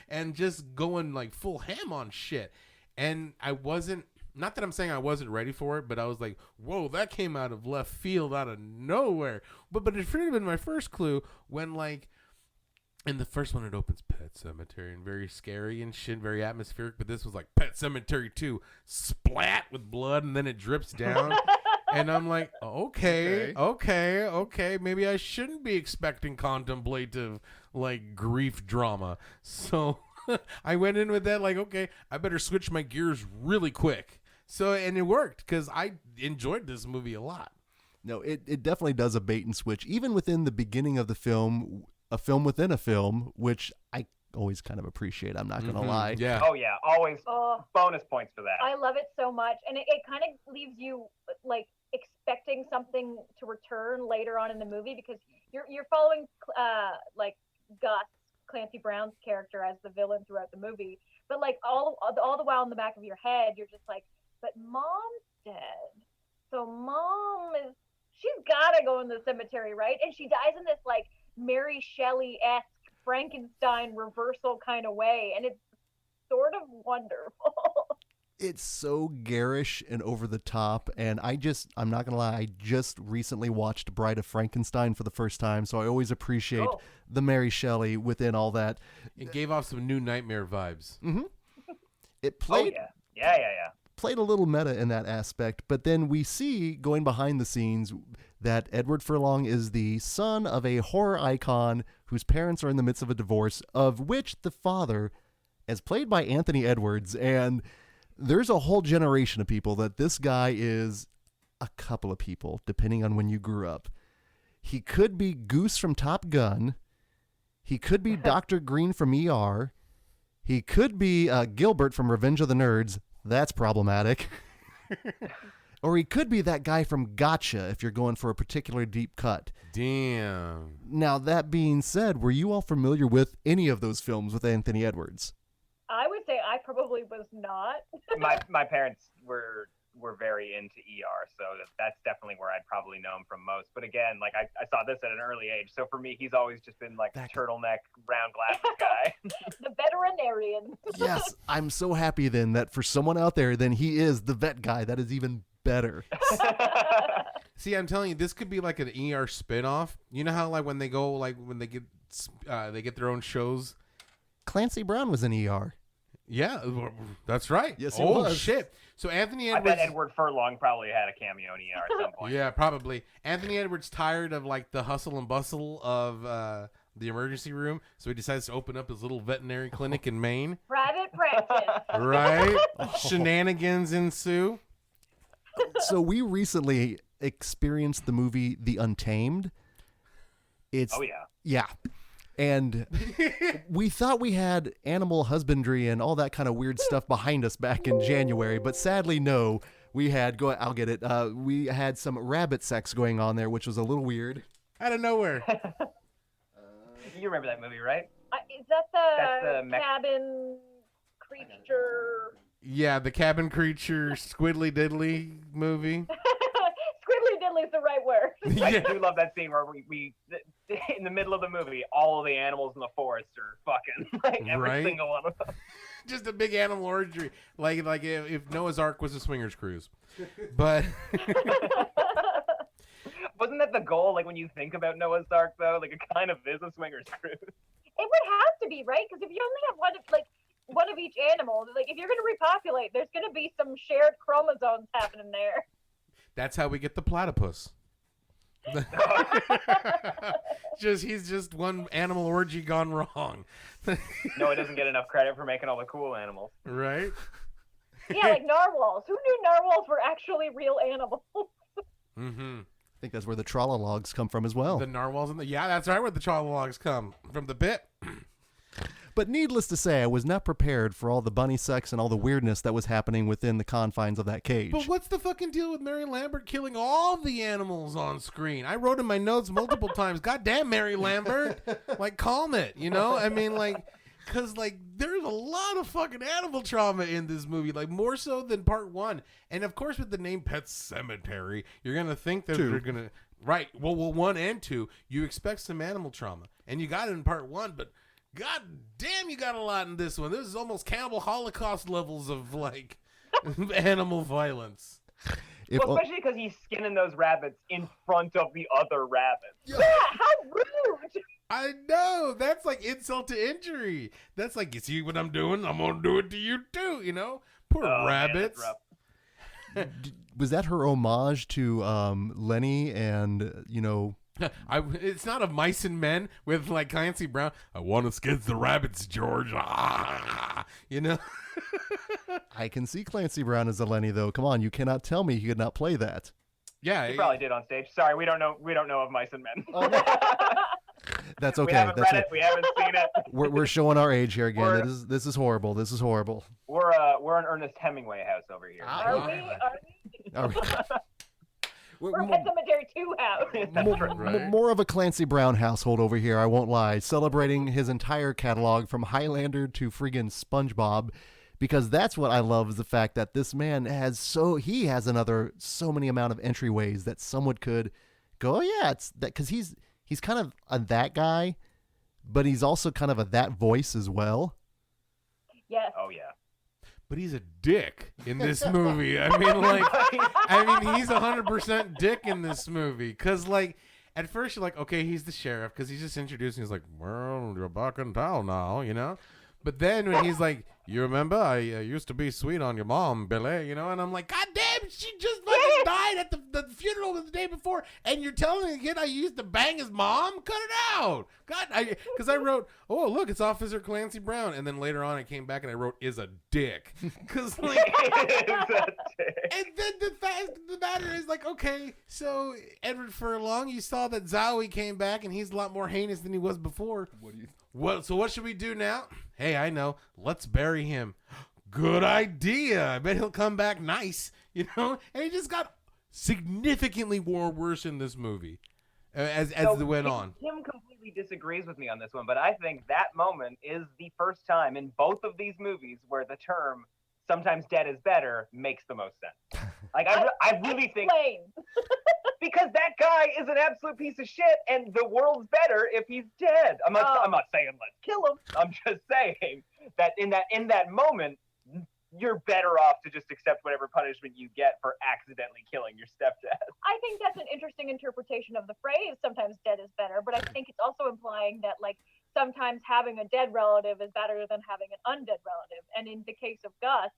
and just going like full ham on shit. And I wasn't, not that I'm saying I wasn't ready for it, but I was like, whoa, that came out of left field, out of nowhere. But it should have been my first clue when like, in the first one, it opens Pet Cemetery and very scary and shit, very atmospheric. But this was like Pet Cemetery 2, splat with blood, and then it drips down. And I'm like, okay. Maybe I shouldn't be expecting contemplative, like, grief drama. So I went in with that, like, okay, I better switch my gears really quick. So, and it worked because I enjoyed this movie a lot. No, it definitely does a bait and switch. Even within the beginning of the film, a film within a film, which I always kind of appreciate. I'm not going to lie. Yeah. Oh, yeah. Always bonus points for that. I love it so much. And it kind of leaves you, like, expecting something to return later on in the movie because you're following, like, Gus, Clancy Brown's character, as the villain throughout the movie. But, like, all the while in the back of your head, you're just like, but Mom's dead. So she's got to go in the cemetery, right? And she dies in this, like, Mary Shelley-esque Frankenstein reversal kind of way, and it's sort of wonderful. It's so garish and over the top, and I'm not gonna lie, I just recently watched Bride of Frankenstein for the first time, so I always appreciate the Mary Shelley within all that. It gave off some New Nightmare vibes. Mm-hmm. It played played a little meta in that aspect, but then we see, going behind the scenes, that Edward Furlong is the son of a horror icon whose parents are in the midst of a divorce, of which the father is played by Anthony Edwards. And there's a whole generation of people that this guy is a couple of people, depending on when you grew up. He could be Goose from Top Gun. He could be Dr. Green from ER. He could be Gilbert from Revenge of the Nerds. That's problematic. Or he could be that guy from Gotcha if you're going for a particular deep cut. Damn. Now, that being said, were you all familiar with any of those films with Anthony Edwards? I would say I probably was not. my parents were very into ER, so that's definitely where I'd probably know him from most. But again, like I saw this at an early age, so for me, he's always just been like the turtleneck, round glasses guy. The veterinarian. Yes, I'm so happy then that for someone out there, then he is the vet guy. That is even better. See, I'm telling you, this could be like an ER spinoff. You know how like when they go like when they get their own shows. Clancy Brown was in ER. Yeah, that's right. Yes, he was. Shit. So Anthony I Edwards. bet Edward Furlong probably had a cameo in ER at some point. Yeah, probably. Anthony Edwards tired of like the hustle and bustle of the emergency room, so he decides to open up his little veterinary clinic in Maine. Private practice. Right? Shenanigans ensue. So we recently experienced the movie The Untamed. Oh yeah. Yeah. And we thought we had animal husbandry and all that kind of weird stuff behind us back in January, but sadly, no. We had, I'll get it. We had some rabbit sex going on there, which was a little weird. Out of nowhere. You remember that movie, right? Is that That's the the cabin creature? Yeah, the cabin creature squiddly diddly movie. Squiddly diddly is the right word. I do love that scene where we in the middle of the movie, all of the animals in the forest are fucking, like every Right? single one of them. Just a big animal orgy, like if Noah's Ark was a swingers cruise. But Wasn't that the goal? Like when you think about Noah's Ark, though, like it kind of is a swingers cruise. It would have to be, right? Because if you only have one of each animal, like if you're going to repopulate, there's going to be some shared chromosomes happening there. that's how we get the platypus. He's just one animal orgy gone wrong. Noah doesn't get enough credit for making all the cool animals. Right? Yeah, like narwhals. Who knew narwhals were actually real animals? Mm-hmm. I think that's where the trawlalogs come from as well. The narwhals yeah, that's right, where the trawlalogs come from, the bit. But needless to say, I was not prepared for all the bunny sex and all the weirdness that was happening within the confines of that cage. But what's the fucking deal with Mary Lambert killing all the animals on screen? I wrote in my notes multiple times, God damn, Mary Lambert. Like, calm it, you know? I mean, like, because, like, there's a lot of fucking animal trauma in this movie, like, more so than part one. And, of course, with the name Pet Sematary, you're going to think that they're going to... Right. Well, 1 and 2, you expect some animal trauma. And you got it in part 1, but... God damn, you got a lot in this one. This is almost cannibal Holocaust levels of, like, animal violence. Well, especially because he's skinning those rabbits in front of the other rabbits. Yeah, how rude! I know. That's like insult to injury. That's like, you see what I'm doing? I'm going to do it to you, too, you know? Poor rabbits. Man, Was that her homage to Lenny and, It's not of Mice and Men with like Clancy Brown. I want to skid the rabbits, George. You know. I can see Clancy Brown as a Lenny, though. Come on, you cannot tell me he could not play that. Yeah, he probably did on stage. Sorry, we don't know of Mice and Men. Oh, no. That's okay. We haven't read it. We haven't seen it. We're showing our age here again. This is horrible. This is horrible. We're an Ernest Hemingway house over here. Are we? Are we? We're Pet Sematary 2 house. More of a Clancy Brown household over here, I won't lie. Celebrating his entire catalog from Highlander to friggin' SpongeBob, because that's what I love is the fact that this man has so many amount of entryways that someone could go, oh yeah, it's that, because he's kind of a that guy, but he's also kind of a that voice as well. Yes. Oh yeah. But he's a dick in this movie. I mean, he's 100% dick in this movie. Because, like, at first you're like, okay, he's the sheriff. Because he's just introducing, he's like, well, you're back in town now, you know? But then when he's like, you remember I used to be sweet on your mom, Billy, you know? And I'm like, God damn, she just fucking died at the funeral the day before. And you're telling the kid I used to bang his mom? Cut it out. God, because I wrote, oh, look, it's Officer Clancy Brown. And then later on I came back and I wrote, is a dick. Because, like, and then the fact of the matter is, like, okay, so Edward Furlong, you saw that Zowie came back and he's a lot more heinous than he was before. So what should we do now? Hey, I know. Let's bury him. Good idea. I bet he'll come back nice, you know? And he just got significantly more worse in this movie as it went on. Tim completely disagrees with me on this one, but I think that moment is the first time in both of these movies where the term "sometimes dead is better" makes the most sense. Like I really think because that guy is an absolute piece of shit, and the world's better if he's dead. I'm not saying let's kill him. I'm just saying that in that moment, you're better off to just accept whatever punishment you get for accidentally killing your stepdad. I think that's an interesting interpretation of the phrase "sometimes dead is better," but I think it's also implying that, like, sometimes having a dead relative is better than having an undead relative. And in the case of Gus,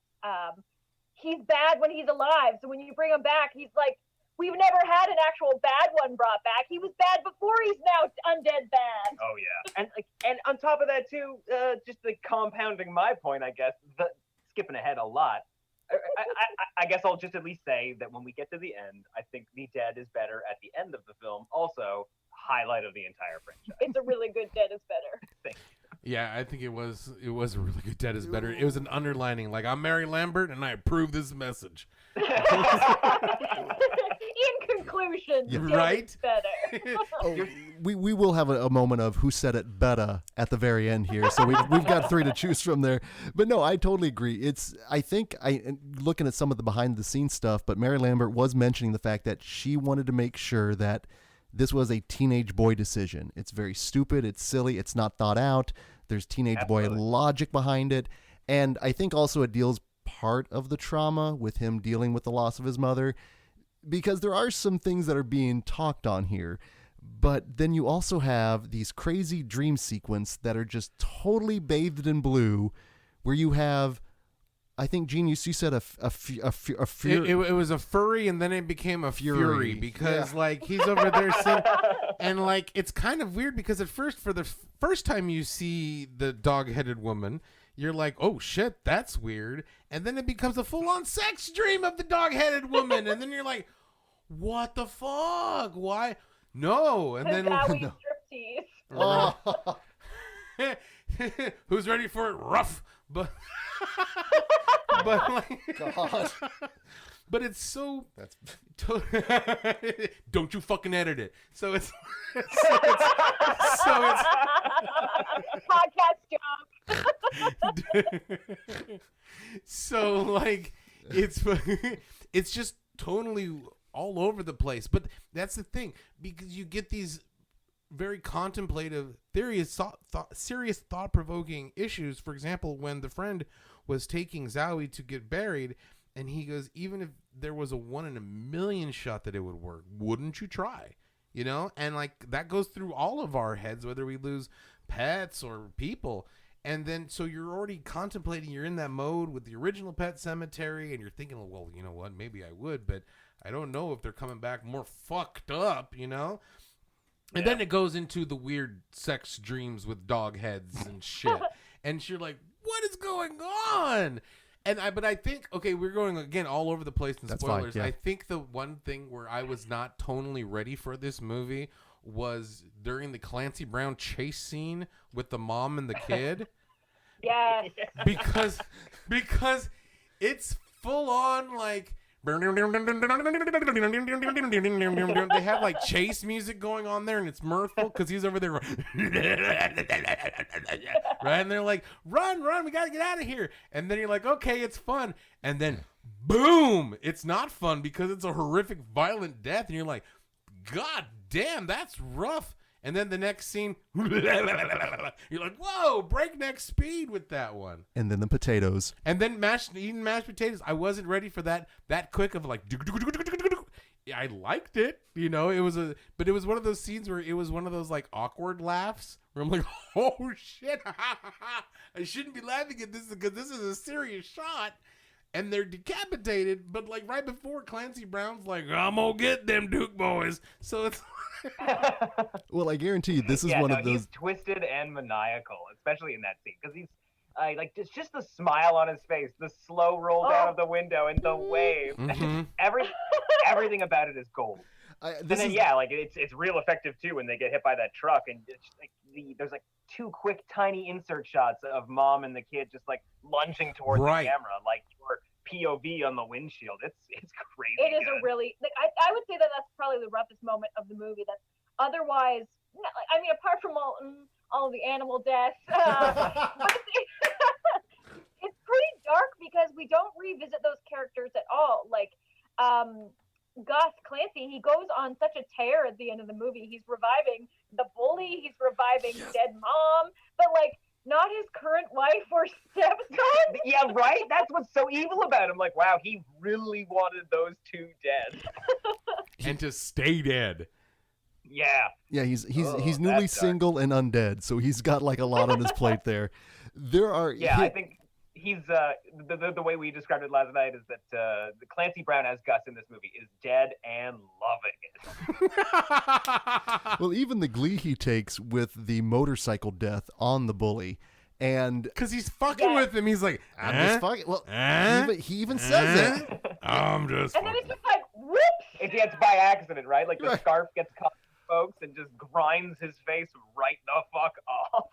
he's bad when he's alive. So when you bring him back, he's like we've never had an actual bad one brought back. He was bad before, he's now undead bad. Oh yeah, and on top of that too, just the compounding my point, I guess. Skipping ahead a lot. I guess I'll just at least say that when we get to the end, I think the dead is better at the end of the film. Also, highlight of the entire franchise. It's a really good dead is better. Thank you. Yeah, I think it was a really good Dead is Better. It was an underlining, like, I'm Mary Lambert and I approve this message. In conclusion, Yeah. dead Right? is better. Oh, we will have a moment of who said it better at the very end here, so we've got 3 to choose from there. But no, I totally agree. I think looking at some of the behind the scenes stuff, but Mary Lambert was mentioning the fact that she wanted to make sure that this was a teenage boy decision. It's very stupid. It's silly. It's not thought out. There's teenage boy logic behind it. And I think also it deals part of the trauma with him dealing with the loss of his mother, because there are some things that are being talked on here. But then you also have these crazy dream sequence that are just totally bathed in blue, where you have, I think, Genius, you said a fury. It was a furry, and then it became a fury because, like, he's over there saying, and, like, it's kind of weird because at first, for the first time you see the dog-headed woman, you're like, oh, shit, that's weird. And then it becomes a full-on sex dream of the dog-headed woman. And then you're like, what the fuck? Why? No. And then... No. Striptease. Oh. Who's ready for it? Rough. But like, God. but it's so. That's Don't you fucking edit it. So it's Podcast joke. so like it's just totally all over the place. But that's the thing, because you get these very contemplative, serious, thought-provoking issues. For example, when the friend was taking Zowie to get buried, and he goes, even if there was a 1 in a million shot that it would work, wouldn't you try? You know? And, like, that goes through all of our heads, whether we lose pets or people. And then, so you're already contemplating, you're in that mode with the original Pet Sematary, and you're thinking, well, you know what, maybe I would, but I don't know if they're coming back more fucked up, you know? And then it goes into the weird sex dreams with dog heads and shit. And you're like, what is going on? But I think, okay, we're going again all over the place in spoilers. Fine, yeah. I think the one thing where I was not tonally ready for this movie was during the Clancy Brown chase scene with the mom and the kid. Yes. Because it's full on like they have like chase music going on there, and it's mirthful because he's over there right, and they're like, run, we gotta get out of here. And then you're like, okay, it's fun. And then boom, it's not fun because it's a horrific violent death, and you're like, god damn, that's rough. And then the next scene, you're like, whoa, breakneck speed with that one. And then the potatoes. And then eating mashed potatoes. I wasn't ready for that quick of like, I liked it. You know, but it was one of those scenes where it was one of those like awkward laughs where I'm like, oh shit, I shouldn't be laughing at this because this is a serious shot. And they're decapitated, but like right before, Clancy Brown's like, I'm gonna get them Duke boys. So it's well, I guarantee you, this is one of those. He's twisted and maniacal, especially in that scene, because he's like just the smile on his face, the slow roll down of the window, and the wave. Mm-hmm. Everything about it is gold. It's real effective too when they get hit by that truck, and it's just, like there's like 2 quick tiny insert shots of mom and the kid just like lunging towards the camera, like your POV on the windshield. It's crazy. It is a really like I would say that that's probably the roughest moment of the movie. That's otherwise, I mean, apart from all of the animal deaths, but it's pretty dark because we don't revisit those characters at all. Like Gus Clancy, he goes on such a tear at the end of the movie. He's reviving the bully, he's reviving dead mom, but like not his current wife or stepson. Yeah, right? That's what's so evil about him. Like, wow, he really wanted those 2 dead. And to stay dead. Yeah. Yeah, he's newly single and undead, so he's got like a lot on his plate there. I think he's the way we described it last night is that the Clancy Brown as Gus in this movie is dead and loving it. Well, even the glee he takes with the motorcycle death on the bully, and because he's fucking with him. He's like, I'm just fucking. Well, he even says it. I'm just. And then it's just like, whoops. It's by accident, right? Like the scarf gets caught, folks, and just grinds his face right the fuck off.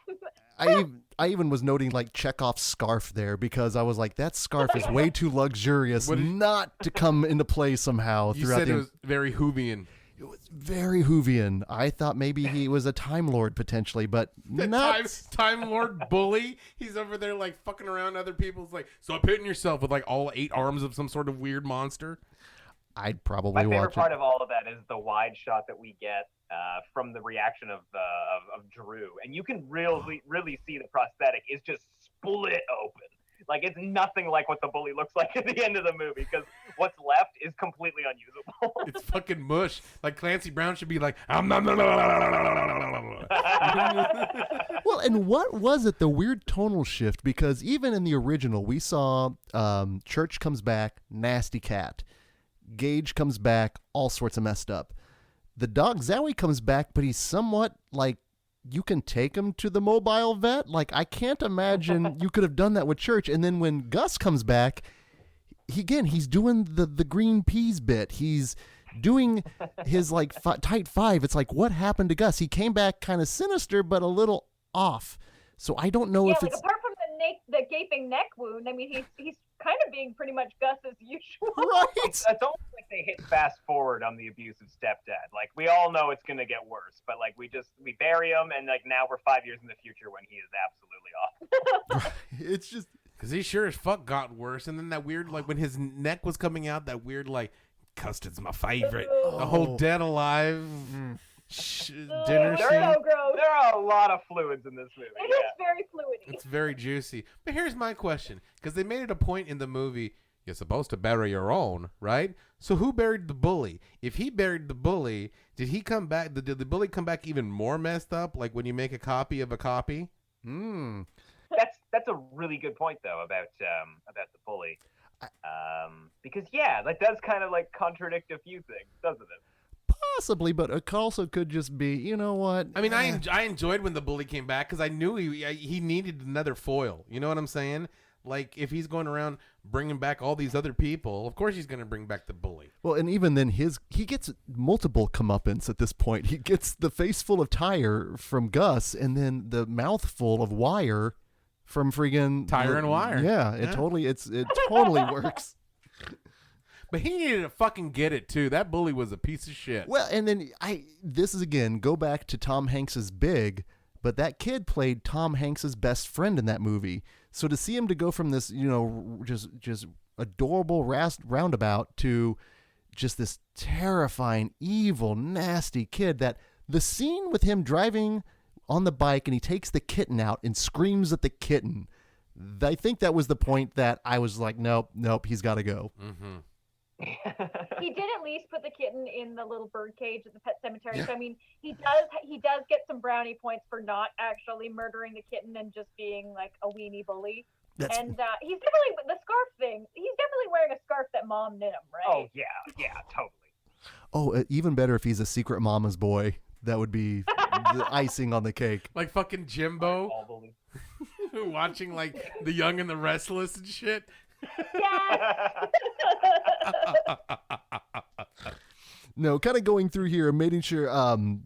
I even was noting like Chekhov's scarf there because I was like, that scarf is way too luxurious not to come into play somehow. You said it was very Hoovian. It was very Hoovian. I thought maybe he was a Time Lord potentially, but not. Time Lord bully. He's over there like fucking around other people's like, stop hitting yourself with like all 8 arms of some sort of weird monster. I'd probably My watch favorite part it. of all of that is the wide shot that we get from the reaction of Drew, and you can really see the prosthetic is just split open. Like it's nothing like what the bully looks like at the end of the movie because what's left is completely unusable. It's fucking mush. Like Clancy Brown should be like, well, and what was it? The weird tonal shift because even in the original, we saw Church comes back, nasty cat. Gage comes back, all sorts of messed up. The dog Zowie comes back, but he's somewhat like you can take him to the mobile vet. Like I can't imagine you could have done that with Church. And then when Gus comes back, he's doing the green peas bit. He's doing his like tight 5. It's like what happened to Gus? He came back kind of sinister, but a little off. So I don't know if like, it's apart from the gaping neck wound. I mean, he's kind of being pretty much Gus as usual. right. It's almost like they hit fast forward on the abusive stepdad. Like we all know it's gonna get worse, but like we bury him, and like now we're 5 years in the future when he is absolutely off. It's just because he sure as fuck got worse. And then that weird like when his neck was coming out, that weird like custard's my favorite. The whole Dead Alive dinner scene. So gross. There are a lot of fluids in this movie. It is very fluidy. It's very juicy. But here's my question, because they made it a point in the movie, you're supposed to bury your own, right? So who buried the bully? If he buried the bully, did he come back? Did the bully come back even more messed up? Like when you make a copy of a copy? That's a really good point though about the bully, because that does kind of like contradict a few things, doesn't it? possibly, but it also could just be, you know what? I mean, I enjoyed when the bully came back because I knew he needed another foil. You know what I'm saying? Like, if he's going around bringing back all these other people, of course he's going to bring back the bully. Well, and even then, he gets multiple comeuppance at this point. He gets the face full of tire from Gus, and then the mouth full of wire from friggin' Tire and wire. Yeah, it totally works. But he needed to fucking get it too. That bully was a piece of shit. Well, and then this is again, go back to Tom Hanks's Big, but that kid played Tom Hanks's best friend in that movie. So to see him to go from this, just adorable roundabout to just this terrifying, evil, nasty kid, that the scene with him driving on the bike and he takes the kitten out and screams at the kitten, I think that was the point that I was like, nope, he's got to go. Mm-hmm. He did at least put the kitten in the little bird cage at the pet cemetery. Yeah. So I mean, he does get some brownie points for not actually murdering the kitten and just being like a weenie bully. He's definitely, the scarf thing, he's definitely wearing a scarf that mom knit him, right? Oh yeah, totally. Oh, even better if he's a secret mama's boy. That would be the icing on the cake. Like fucking Jimbo watching like The Young and the Restless and shit. Yes. No, kind of going through here and making sure,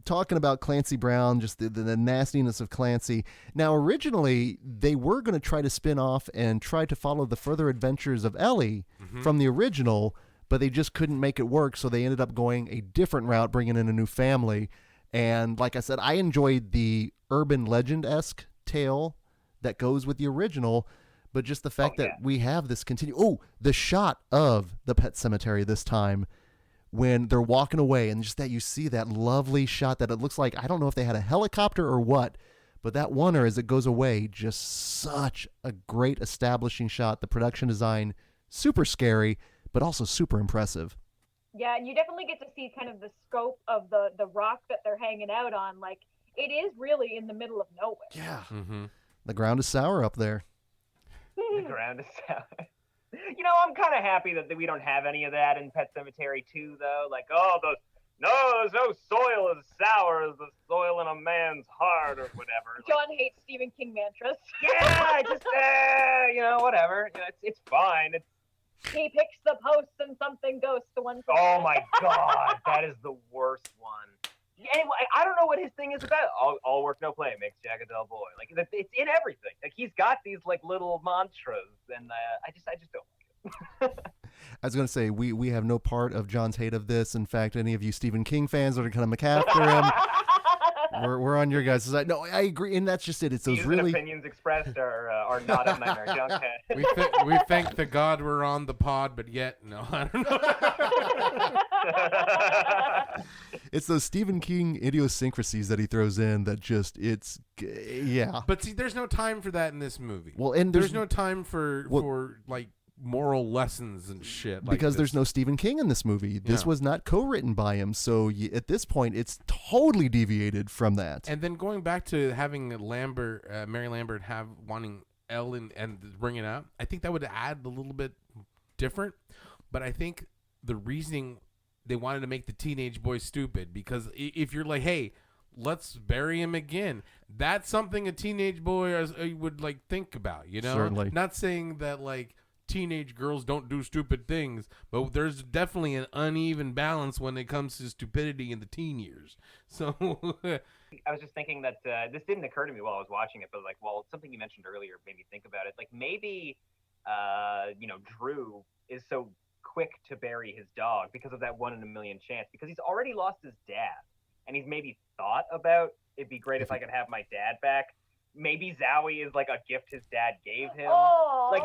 talking about Clancy Brown, just the nastiness of Clancy. Now, originally, they were going to try to spin off and try to follow the further adventures of Ellie from the original, but they just couldn't make it work, so they ended up going a different route, bringing in a new family. And like I said, I enjoyed the urban legend-esque tale that goes with the original, but just the fact that we have this the shot of the pet cemetery this time when they're walking away, and just that you see that lovely shot that it looks like, I don't know if they had a helicopter or what, but that wonder as it goes away, just such a great establishing shot. The production design, super scary, but also super impressive. Yeah, and you definitely get to see kind of the scope of the rock that they're hanging out on. Like, it is really in the middle of nowhere. Yeah. Mm-hmm. The ground is sour up there. The ground is sour. You know, I'm kind of happy that we don't have any of that in Pet Sematary 2, though. Like, oh, there's no soil as sour as the soil in a man's heart or whatever. Like, John hates Stephen King mantras. yeah, I just, whatever. You know, it's fine. He picks the posts and something ghosts the one. Oh my God, that is the worst one. Anyway, I don't know what his thing is about. All work, no play makes Jack a dull boy. Like, it's in everything. Like, he's got these like little mantras, and I just don't like it. I was going to say, we have no part of John's hate of this. In fact, any of you Stephen King fans that are going to make after him, we're on your guys' side. No, I agree, and that's just it. It's those Views really and opinions expressed are not of Nightmare Junk. We thank the God we're on the pod, but yet no, I don't know. it's those Stephen King idiosyncrasies that he throws in that just yeah. But see, there's no time for that in this movie. Well, and there's no time for like moral lessons and shit. Because there's no Stephen King in this movie. This was not co-written by him, so at this point, it's totally deviated from that. And then going back to having Mary Lambert wanting Ellen and bring it up, I think that would add a little bit different. But I think the reasoning they wanted to make the teenage boy stupid, because if you're like, hey, let's bury him again, that's something a teenage boy would like think about, you know? Certainly. Not saying that like teenage girls don't do stupid things, but there's definitely an uneven balance when it comes to stupidity in the teen years. So I was just thinking that this didn't occur to me while I was watching it, but like, well, something you mentioned earlier made me think about it. Like maybe, Drew is so quick to bury his dog because of that 1 in a million chance, because he's already lost his dad, and he's maybe thought about, it'd be great if I could have my dad back. Maybe Zowie is like a gift his dad gave him. Oh. Like,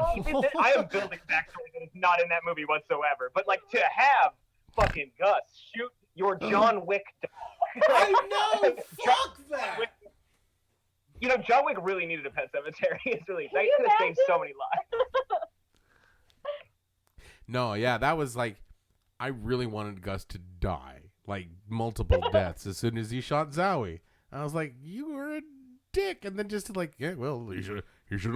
I am building backstory that is not in that movie whatsoever. But like, to have fucking Gus shoot your John Wick dog. I know, fuck that. You know, John Wick really needed a Pet Sematary. It's really, that you could have saved imagine? so many lives. No, yeah, that was like, I really wanted Gus to die, like multiple deaths as soon as he shot Zowie. I was like, you were a dick, and then just like, yeah, well, you should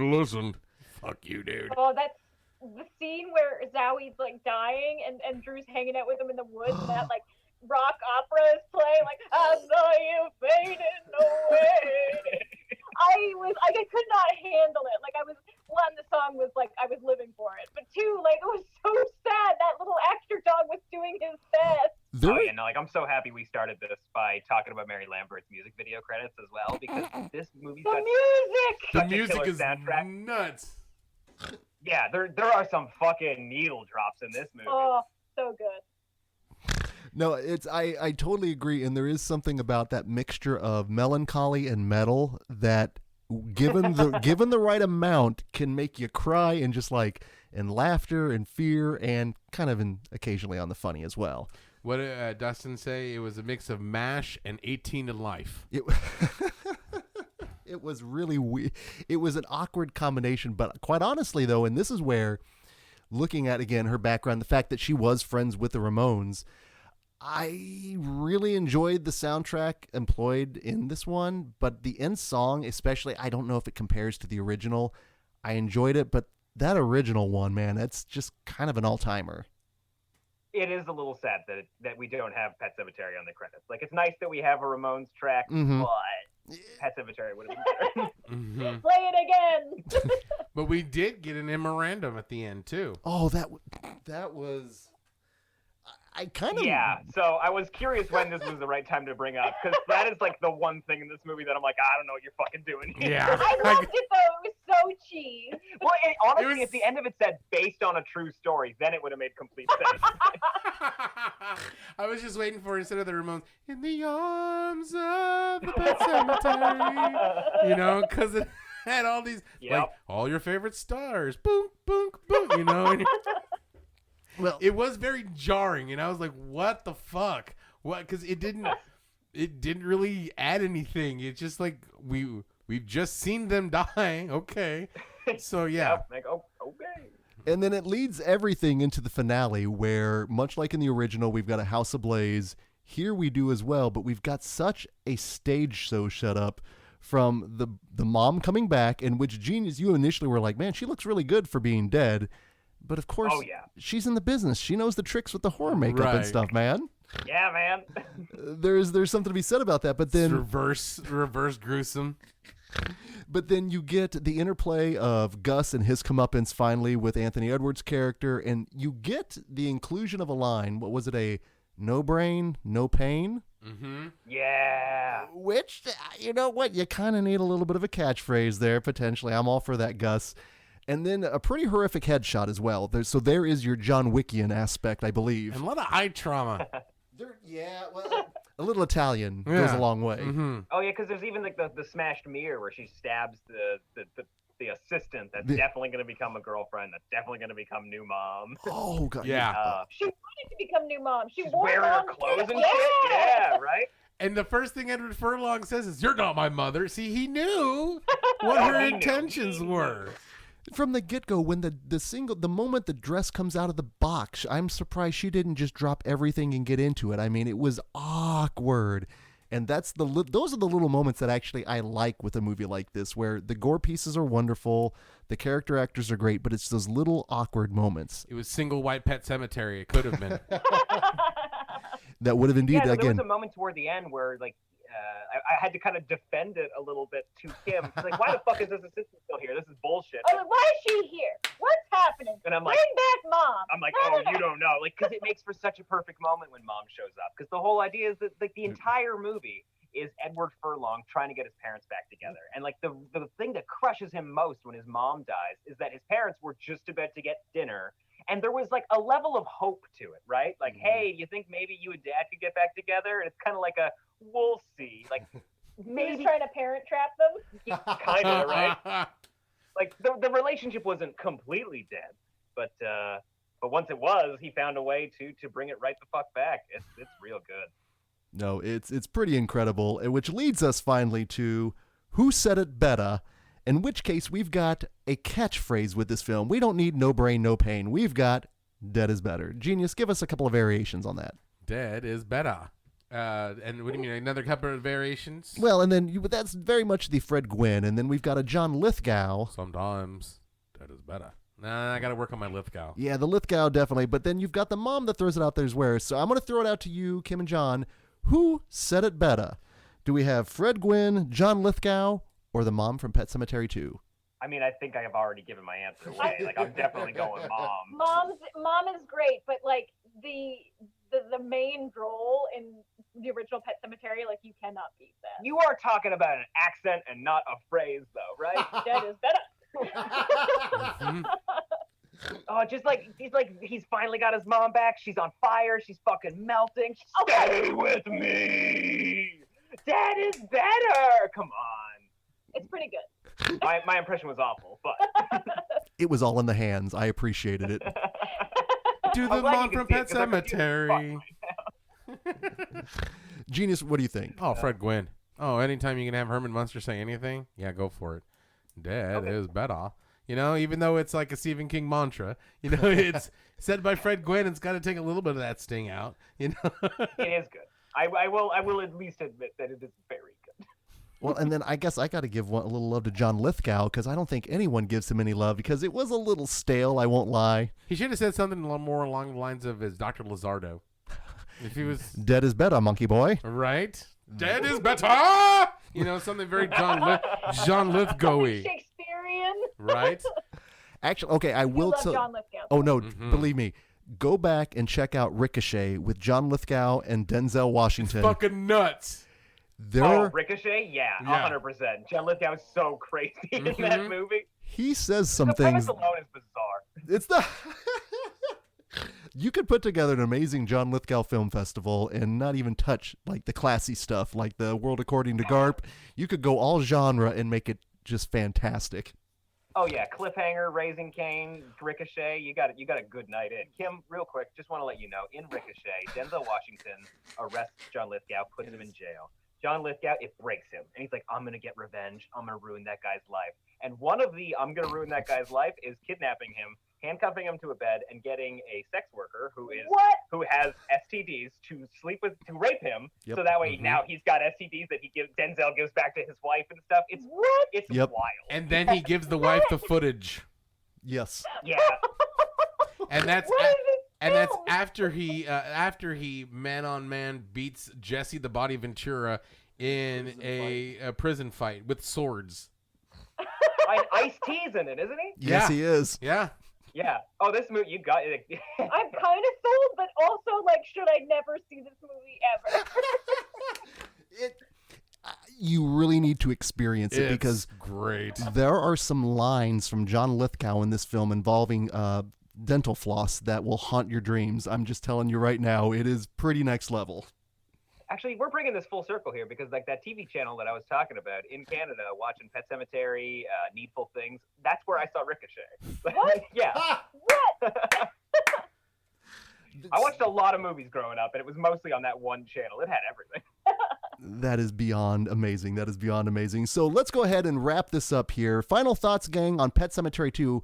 have listened. Fuck you, dude. Oh, that's the scene where Zowie's like dying and Drew's hanging out with him in the woods, and that like rock opera is playing, like, I saw you fading away. I could not handle it. Like, the song was like, I was living for it. But two, like, it was so sad. That little actor dog was doing his best. Oh, yeah, no, like, I'm so happy we started this by talking about Mary Lambert's music video credits as well, because this movie's got The music killer is soundtrack. nuts. Yeah, there are some fucking needle drops in this movie. Oh, so good. No, I totally agree, and there is something about that mixture of melancholy and metal that, given the right amount, can make you cry and just like in laughter and fear and kind of occasionally on the funny as well. What did Dustin say? It was a mix of MASH and 18 to Life. It was really weird. It was an awkward combination, but quite honestly, though, and this is where, looking at, again, her background, the fact that she was friends with the Ramones, I really enjoyed the soundtrack employed in this one, but the end song, especially, I don't know if it compares to the original. I enjoyed it, but that original one, man, that's just kind of an all-timer. It is a little sad that we don't have Pet Sematary on the credits. Like, it's nice that we have a Ramones track, but Pet Sematary would have been better. Mm-hmm. Play it again. But we did get an memorandum at the end, too. Oh, that was... I kind of... Yeah, so I was curious when this was the right time to bring up, because that is like the one thing in this movie that I'm like, I don't know what you're fucking doing here. Yeah. I loved it, though. It was so cheese. Well, honestly, was- if the end of it said based on a true story, then it would have made complete sense. I was just waiting for, instead of the Ramones, in the arms of the Pet Sematary, you know, because it had all these, like, all your favorite stars, boom, boom, boom, you know. And well, it was very jarring, and I was like, what the fuck? What? Because it didn't really add anything. It's just like, we've just seen them die. Okay. So, yeah. Like, oh, okay. And then it leads everything into the finale where, much like in the original, we've got a house ablaze. Here we do as well, but we've got such a stage show set up from the mom coming back, in which Genius, you initially were like, man, she looks really good for being dead. But of course, she's in the business. She knows the tricks with the horror makeup and stuff, man. Yeah, man. There's something to be said about that. But then It's reverse gruesome. But then you get the interplay of Gus and his comeuppance finally with Anthony Edwards' character, and you get the inclusion of a line. What was it? A no brain, no pain? Mm-hmm. Yeah. Which, you know what? You kind of need a little bit of a catchphrase there, potentially. I'm all for that, Gus. And then a pretty horrific headshot as well. So there is your John Wickian aspect, I believe. And a lot of eye trauma. A little Italian goes a long way. Mm-hmm. Oh yeah, because there's even like the smashed mirror where she stabs the assistant. That's definitely going to become a girlfriend. That's definitely going to become new mom. Oh god. Yeah. She wanted to become new mom. She's wearing her clothes and shit. Yeah, right. And the first thing Edward Furlong says is, "You're not my mother." See, he knew what her intentions were. From the get-go, when the moment the dress comes out of the box, I'm surprised she didn't just drop everything and get into it. I mean, it was awkward. And those are the little moments that actually I like with a movie like this, where the gore pieces are wonderful, the character actors are great, but it's those little awkward moments. It was single white pet cemetery. It could have been. That would have indeed, there again. was a moment toward the end where, like, I had to kind of defend it a little bit to Kim. She's like, why the fuck is this assistant still here? This is bullshit. I was like, why is she here? What's happening? And I'm like, bring back mom. I'm like, oh, you don't know. Like, because it makes for such a perfect moment when mom shows up. Because the whole idea is that, like, the entire movie is Edward Furlong trying to get his parents back together. And, like, the thing that crushes him most when his mom dies is that his parents were just about to get dinner. And there was, like, a level of hope to it, right? Like, hey, you think maybe you and dad could get back together? And it's kind of like a, we'll see. Like, Maybe he's trying to parent trap them. Kind of, right? Like, the relationship wasn't completely dead. But once it was, he found a way to bring it right the fuck back. It's real good. No, it's pretty incredible, which leads us finally to who said it better, in which case we've got a catchphrase with this film. We don't need no brain, no pain. We've got dead is better. Genius, give us a couple of variations on that. Dead is better. And what do you mean, another couple of variations? Well, and then that's very much the Fred Gwynn, and then we've got a John Lithgow. Sometimes dead is better. Nah, I got to work on my Lithgow. Yeah, the Lithgow definitely, but then you've got the mom that throws it out there as well. So I'm going to throw it out to you, Kim and Jon. Who said it better? Do we have Fred Gwynn, John Lithgow, or the mom from Pet Sematary 2? I mean, I think I have already given my answer away. Like, I'm definitely going mom. Mom is great, but like the main role in the original Pet Sematary, like, you cannot beat that. You are talking about an accent and not a phrase, though, right? That is better. Oh, just like he's finally got his mom back. She's on fire. She's fucking melting. Stay with me. Dad is better. Come on. It's pretty good. My impression was awful, but It was all in the hands. I appreciated it. Do the mom from Pet Sematary. Genius, what do you think? Oh, Fred Gwynn. Oh, anytime you can have Herman Munster say anything, yeah, go for it. Dead is better. You know, even though it's like a Stephen King mantra, you know, it's said by Fred Gwynn. It's got to take a little bit of that sting out. You know, it is good. I will at least admit that it is very good. Well, and then I guess I got to give a little love to John Lithgow, because I don't think anyone gives him any love, because it was a little stale, I won't lie. he should have said something a little more along the lines of his Dr. Lizardo. If he was Dead is better, monkey boy. right, dead is better. You know, something very John Lithgow-y. Shakespearean. Right? Actually, okay, I will love tell. John Lithgow. Oh no, believe me. Go back and check out Ricochet with John Lithgow and Denzel Washington. Fucking nuts. Ricochet? Yeah, 100%. John Lithgow is so crazy in that movie. He says some The things. premise alone is bizarre. It's the. You could put together an amazing John Lithgow Film Festival and not even touch like the classy stuff, like the World According to Garp. You could go all genre and make it just fantastic. Oh yeah, Cliffhanger, Raising Cain, Ricochet. You got a good night in. Kim, real quick, just want to let you know, in Ricochet, Denzel Washington arrests John Lithgow, puts him in jail. John Lithgow, it breaks him. And he's like, I'm going to get revenge. I'm going to ruin that guy's life. And one of the I'm going to ruin that guy's life is kidnapping him, handcuffing him to a bed, and getting a sex worker who has STDs to rape him. Yep. So that way now he's got STDs that Denzel gives back to his wife and stuff. It's wild. And then he gives the wife the footage. Yes. Yeah. And that's after he man-on-man beats Jesse the Body Ventura in a prison fight with swords. Ice-T's in it, isn't he? Yes, he is. Yeah. Yeah. Oh, this movie, you got it. I'm kind of sold, but also, like, should I never see this movie ever? You really need to experience it because great. There are some lines from John Lithgow in this film involving dental floss that will haunt your dreams. I'm just telling you right now, it is pretty next level. Actually, we're bringing this full circle here because, like, that TV channel that I was talking about in Canada, watching Pet Sematary, Needful Things, that's where I saw Ricochet. What? Yeah. What? I watched a lot of movies growing up, and it was mostly on that one channel. It had everything. That is beyond amazing. That is beyond amazing. So let's go ahead and wrap this up here. Final thoughts, gang, on Pet Sematary 2.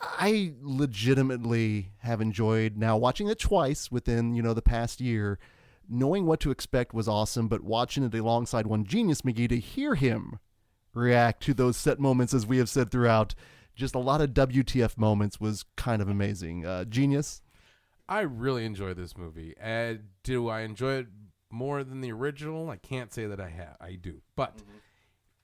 I legitimately have enjoyed now watching it twice within, the past year. Knowing what to expect was awesome, but watching it alongside one Genius McGee to hear him react to those set moments, as we have said throughout, just a lot of WTF moments was kind of amazing. Genius? I really enjoy this movie. Do I enjoy it more than the original? I can't say that I have. I do. But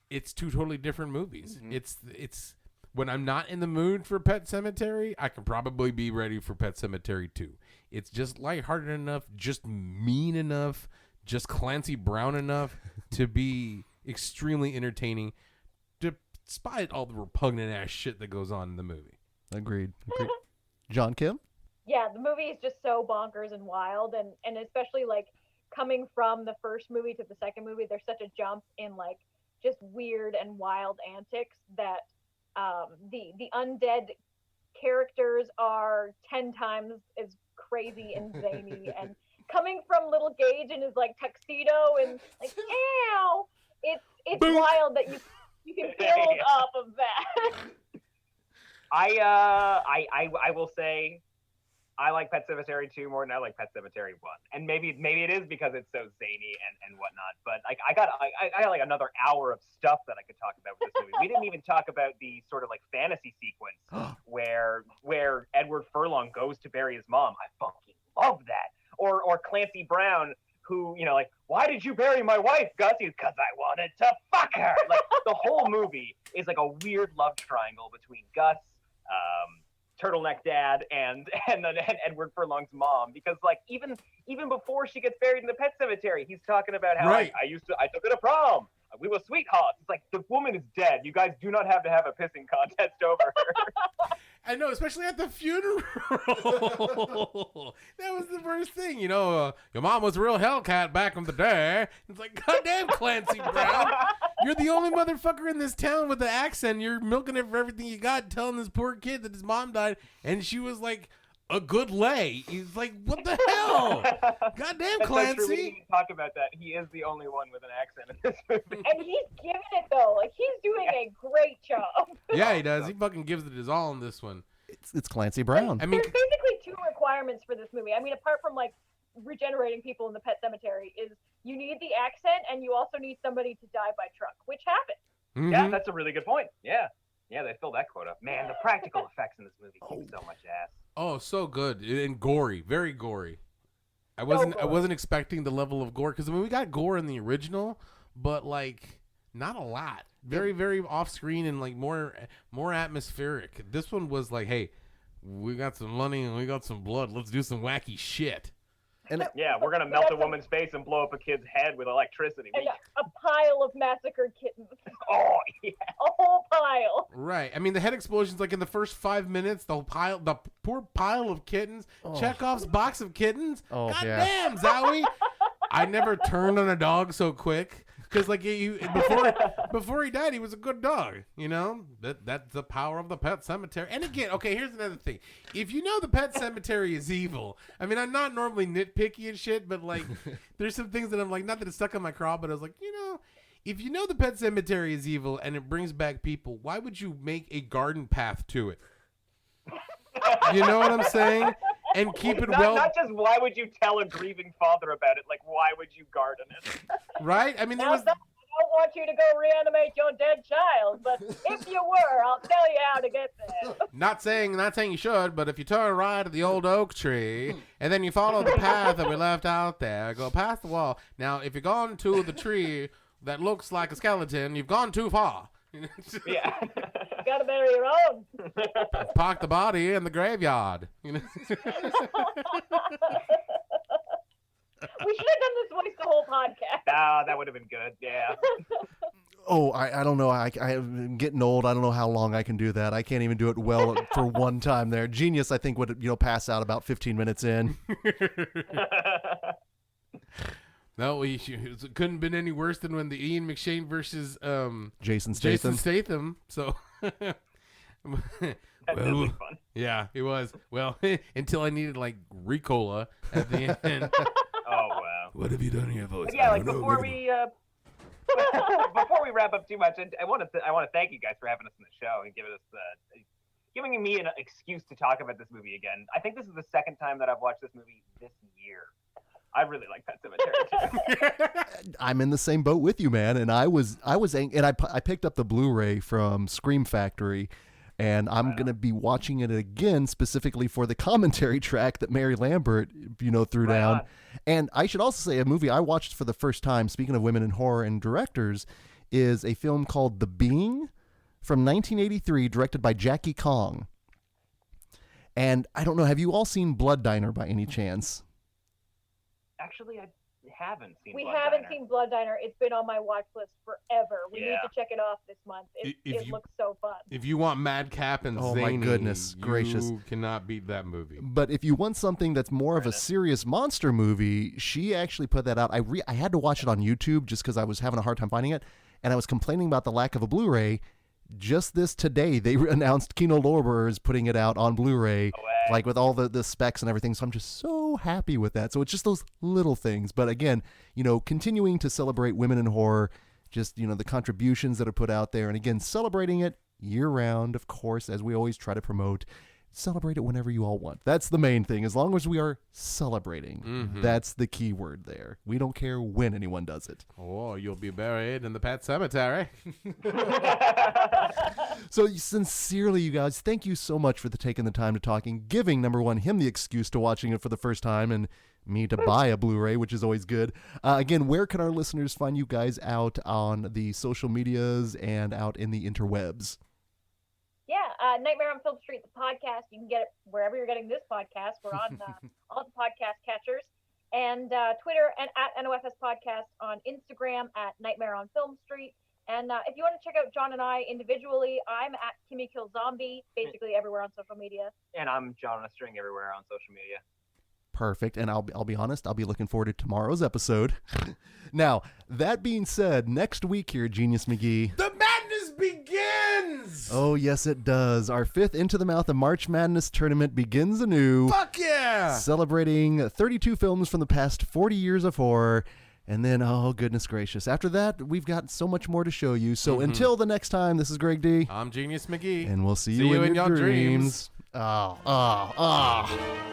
it's two totally different movies. It's when I'm not in the mood for Pet Sematary, I can probably be ready for Pet Sematary 2. It's just lighthearted enough, just mean enough, just Clancy Brown enough to be extremely entertaining, despite all the repugnant ass shit that goes on in the movie. Agreed. John Kim? Yeah, the movie is just so bonkers and wild, and especially, like, coming from the first movie to the second movie, there's such a jump in, like, just weird and wild antics that the undead characters are 10 times as crazy and zany, and coming from little Gage in his, like, tuxedo and, like, ow, it's wild that you can build off of that. I will say I like Pet Sematary 2 more than I like Pet Sematary 1. And maybe it is because it's so zany and whatnot. But like I got like another hour of stuff that I could talk about with this movie. We didn't even talk about the sort of like fantasy sequence where Edward Furlong goes to bury his mom. I fucking love that. Or Clancy Brown, who, like, why did you bury my wife, Gus? Because I wanted to fuck her. Like, the whole movie is like a weird love triangle between Gus, Turtleneck Dad, and Edward Furlong's mom, because like even before she gets buried in the pet cemetery, he's talking about how I took her to prom. We were sweethearts. It's like, the woman is dead. You guys do not have to have a pissing contest over her. I know, especially at the funeral. That was the first thing, your mom was a real hellcat back in the day. It's like, goddamn, Clancy Brown. You're the only motherfucker in this town with an accent. You're milking it for everything you got, telling this poor kid that his mom died, and she was like a good lay. He's like, what the hell? Goddamn, Clancy. That's true. We didn't even talk about that. He is the only one with an accent in this movie. And he's giving it, though. Like, he's doing a great job. Yeah, he does. He fucking gives it his all in this one. It's Clancy Brown. I mean, there's basically two requirements for this movie. I mean, apart from, like, regenerating people in the pet cemetery, is you need the accent, and you also need somebody to die by truck, which happened. Mm-hmm. Yeah, that's a really good point. Yeah, they filled that quota. Man, the practical effects in this movie kick so much ass. Oh, so good and gory, very gory. I wasn't expecting the level of gore, because I mean, we got gore in the original, but like not a lot. Very, very off screen and like more atmospheric. This one was like, hey, we got some money and we got some blood. Let's do some wacky shit. And yeah, we're gonna melt a woman's face and blow up a kid's head with electricity. And a pile of massacred kittens. Oh yeah, a whole pile. Right. I mean, the head explosions, like in the first 5 minutes, the poor pile of kittens. Chekhov's box of kittens. Oh, God damn, Zowie. I never turned on a dog so quick. Because like before he died, he was a good dog. You know, that's the power of the Pet Cemetery. And again, okay, here's another thing: if you know the Pet Cemetery is evil, I mean, I'm not normally nitpicky and shit, but like, there's some things that I'm like, not that it's stuck on my craw, but I was like, you know, if you know the Pet Cemetery is evil and it brings back people, why would you make a garden path to it? You know what I'm saying? And keep it not just why would you tell a grieving father about it, like why would you garden it? Right? I mean, I don't want you to go reanimate your dead child, but if you were, I'll tell you how to get there. Not saying you should, but if you turn right at the old oak tree and then you follow the path that we left out there, go past the wall. Now, if you're going to the tree that looks like a skeleton, you've gone too far. Yeah. You gotta bury your own. Park the body in the graveyard. You know? We should have done this voice the whole podcast. Ah, that would have been good. Yeah. Oh, I don't know. I'm getting old. I don't know how long I can do that. I can't even do it well for one time there. Genius, I think, would pass out about 15 minutes in. No, it couldn't have been any worse than when the Ian McShane versus Jason Statham. So, That did look fun. Yeah, it was. Well, until I needed like Ricola at the end. Oh wow. What have you done here, voice? But yeah, like before we wrap up too much, I want to thank you guys for having us on the show and giving me an excuse to talk about this movie again. I think this is the second time that I've watched this movie this year. I really like Pet Sematary too. I'm in the same boat with you, man. And I picked up the Blu-ray from Scream Factory, and I'm gonna be watching it again specifically for the commentary track that Mary Lambert, threw down. And I should also say a movie I watched for the first time, speaking of women in horror and directors, is a film called The Being from 1983, directed by Jackie Kong. And I don't know, have you all seen Blood Diner by any chance? Actually, I haven't seen. We Blood haven't Diner. seen Blood Diner. It's been on my watch list forever. We need to check it off this month. It looks so fun. If you want madcap and oh zany, my goodness gracious, you cannot beat that movie. But if you want something that's more of a serious monster movie, she actually put that out. I had to watch it on YouTube just because I was having a hard time finding it, and I was complaining about the lack of a Blu-ray. Just today, they announced Kino Lorber is putting it out on Blu-ray, like with all the specs and everything. So I'm just so happy with that. So it's just those little things. But again, continuing to celebrate women in horror, just, the contributions that are put out there. And again, celebrating it year round, of course, as we always try to promote. Celebrate it whenever you all want. That's the main thing. As long as we are celebrating, that's the key word there. We don't care when anyone does it. Oh, you'll be buried in the Pet Cemetery. So sincerely, you guys, thank you so much for taking the time to talk and giving, number one, him the excuse to watching it for the first time and me to buy a Blu-ray, which is always good. Again, where can our listeners find you guys out on the social medias and out in the interwebs? Yeah, Nightmare on Film Street, the podcast. You can get it wherever you're getting this podcast. We're on all the podcast catchers. And Twitter and at NOFS Podcast, on Instagram at Nightmare on Film Street. And if you want to check out John and I individually, I'm at Kimmy Kill Zombie, basically everywhere on social media. And I'm John on a String everywhere on social media. Perfect. And I'll be honest, I'll be looking forward to tomorrow's episode. Now, that being said, next week here at Genius McGee, the madness begins! Oh, yes, it does. Our 5th Into the Mouth of March Madness tournament begins anew. Fuck yeah! Celebrating 32 films from the past 40 years of horror. And then, oh, goodness gracious. After that, we've got so much more to show you. So until the next time, this is Greg D. I'm Genius McGee. And we'll see you in your dreams. Oh.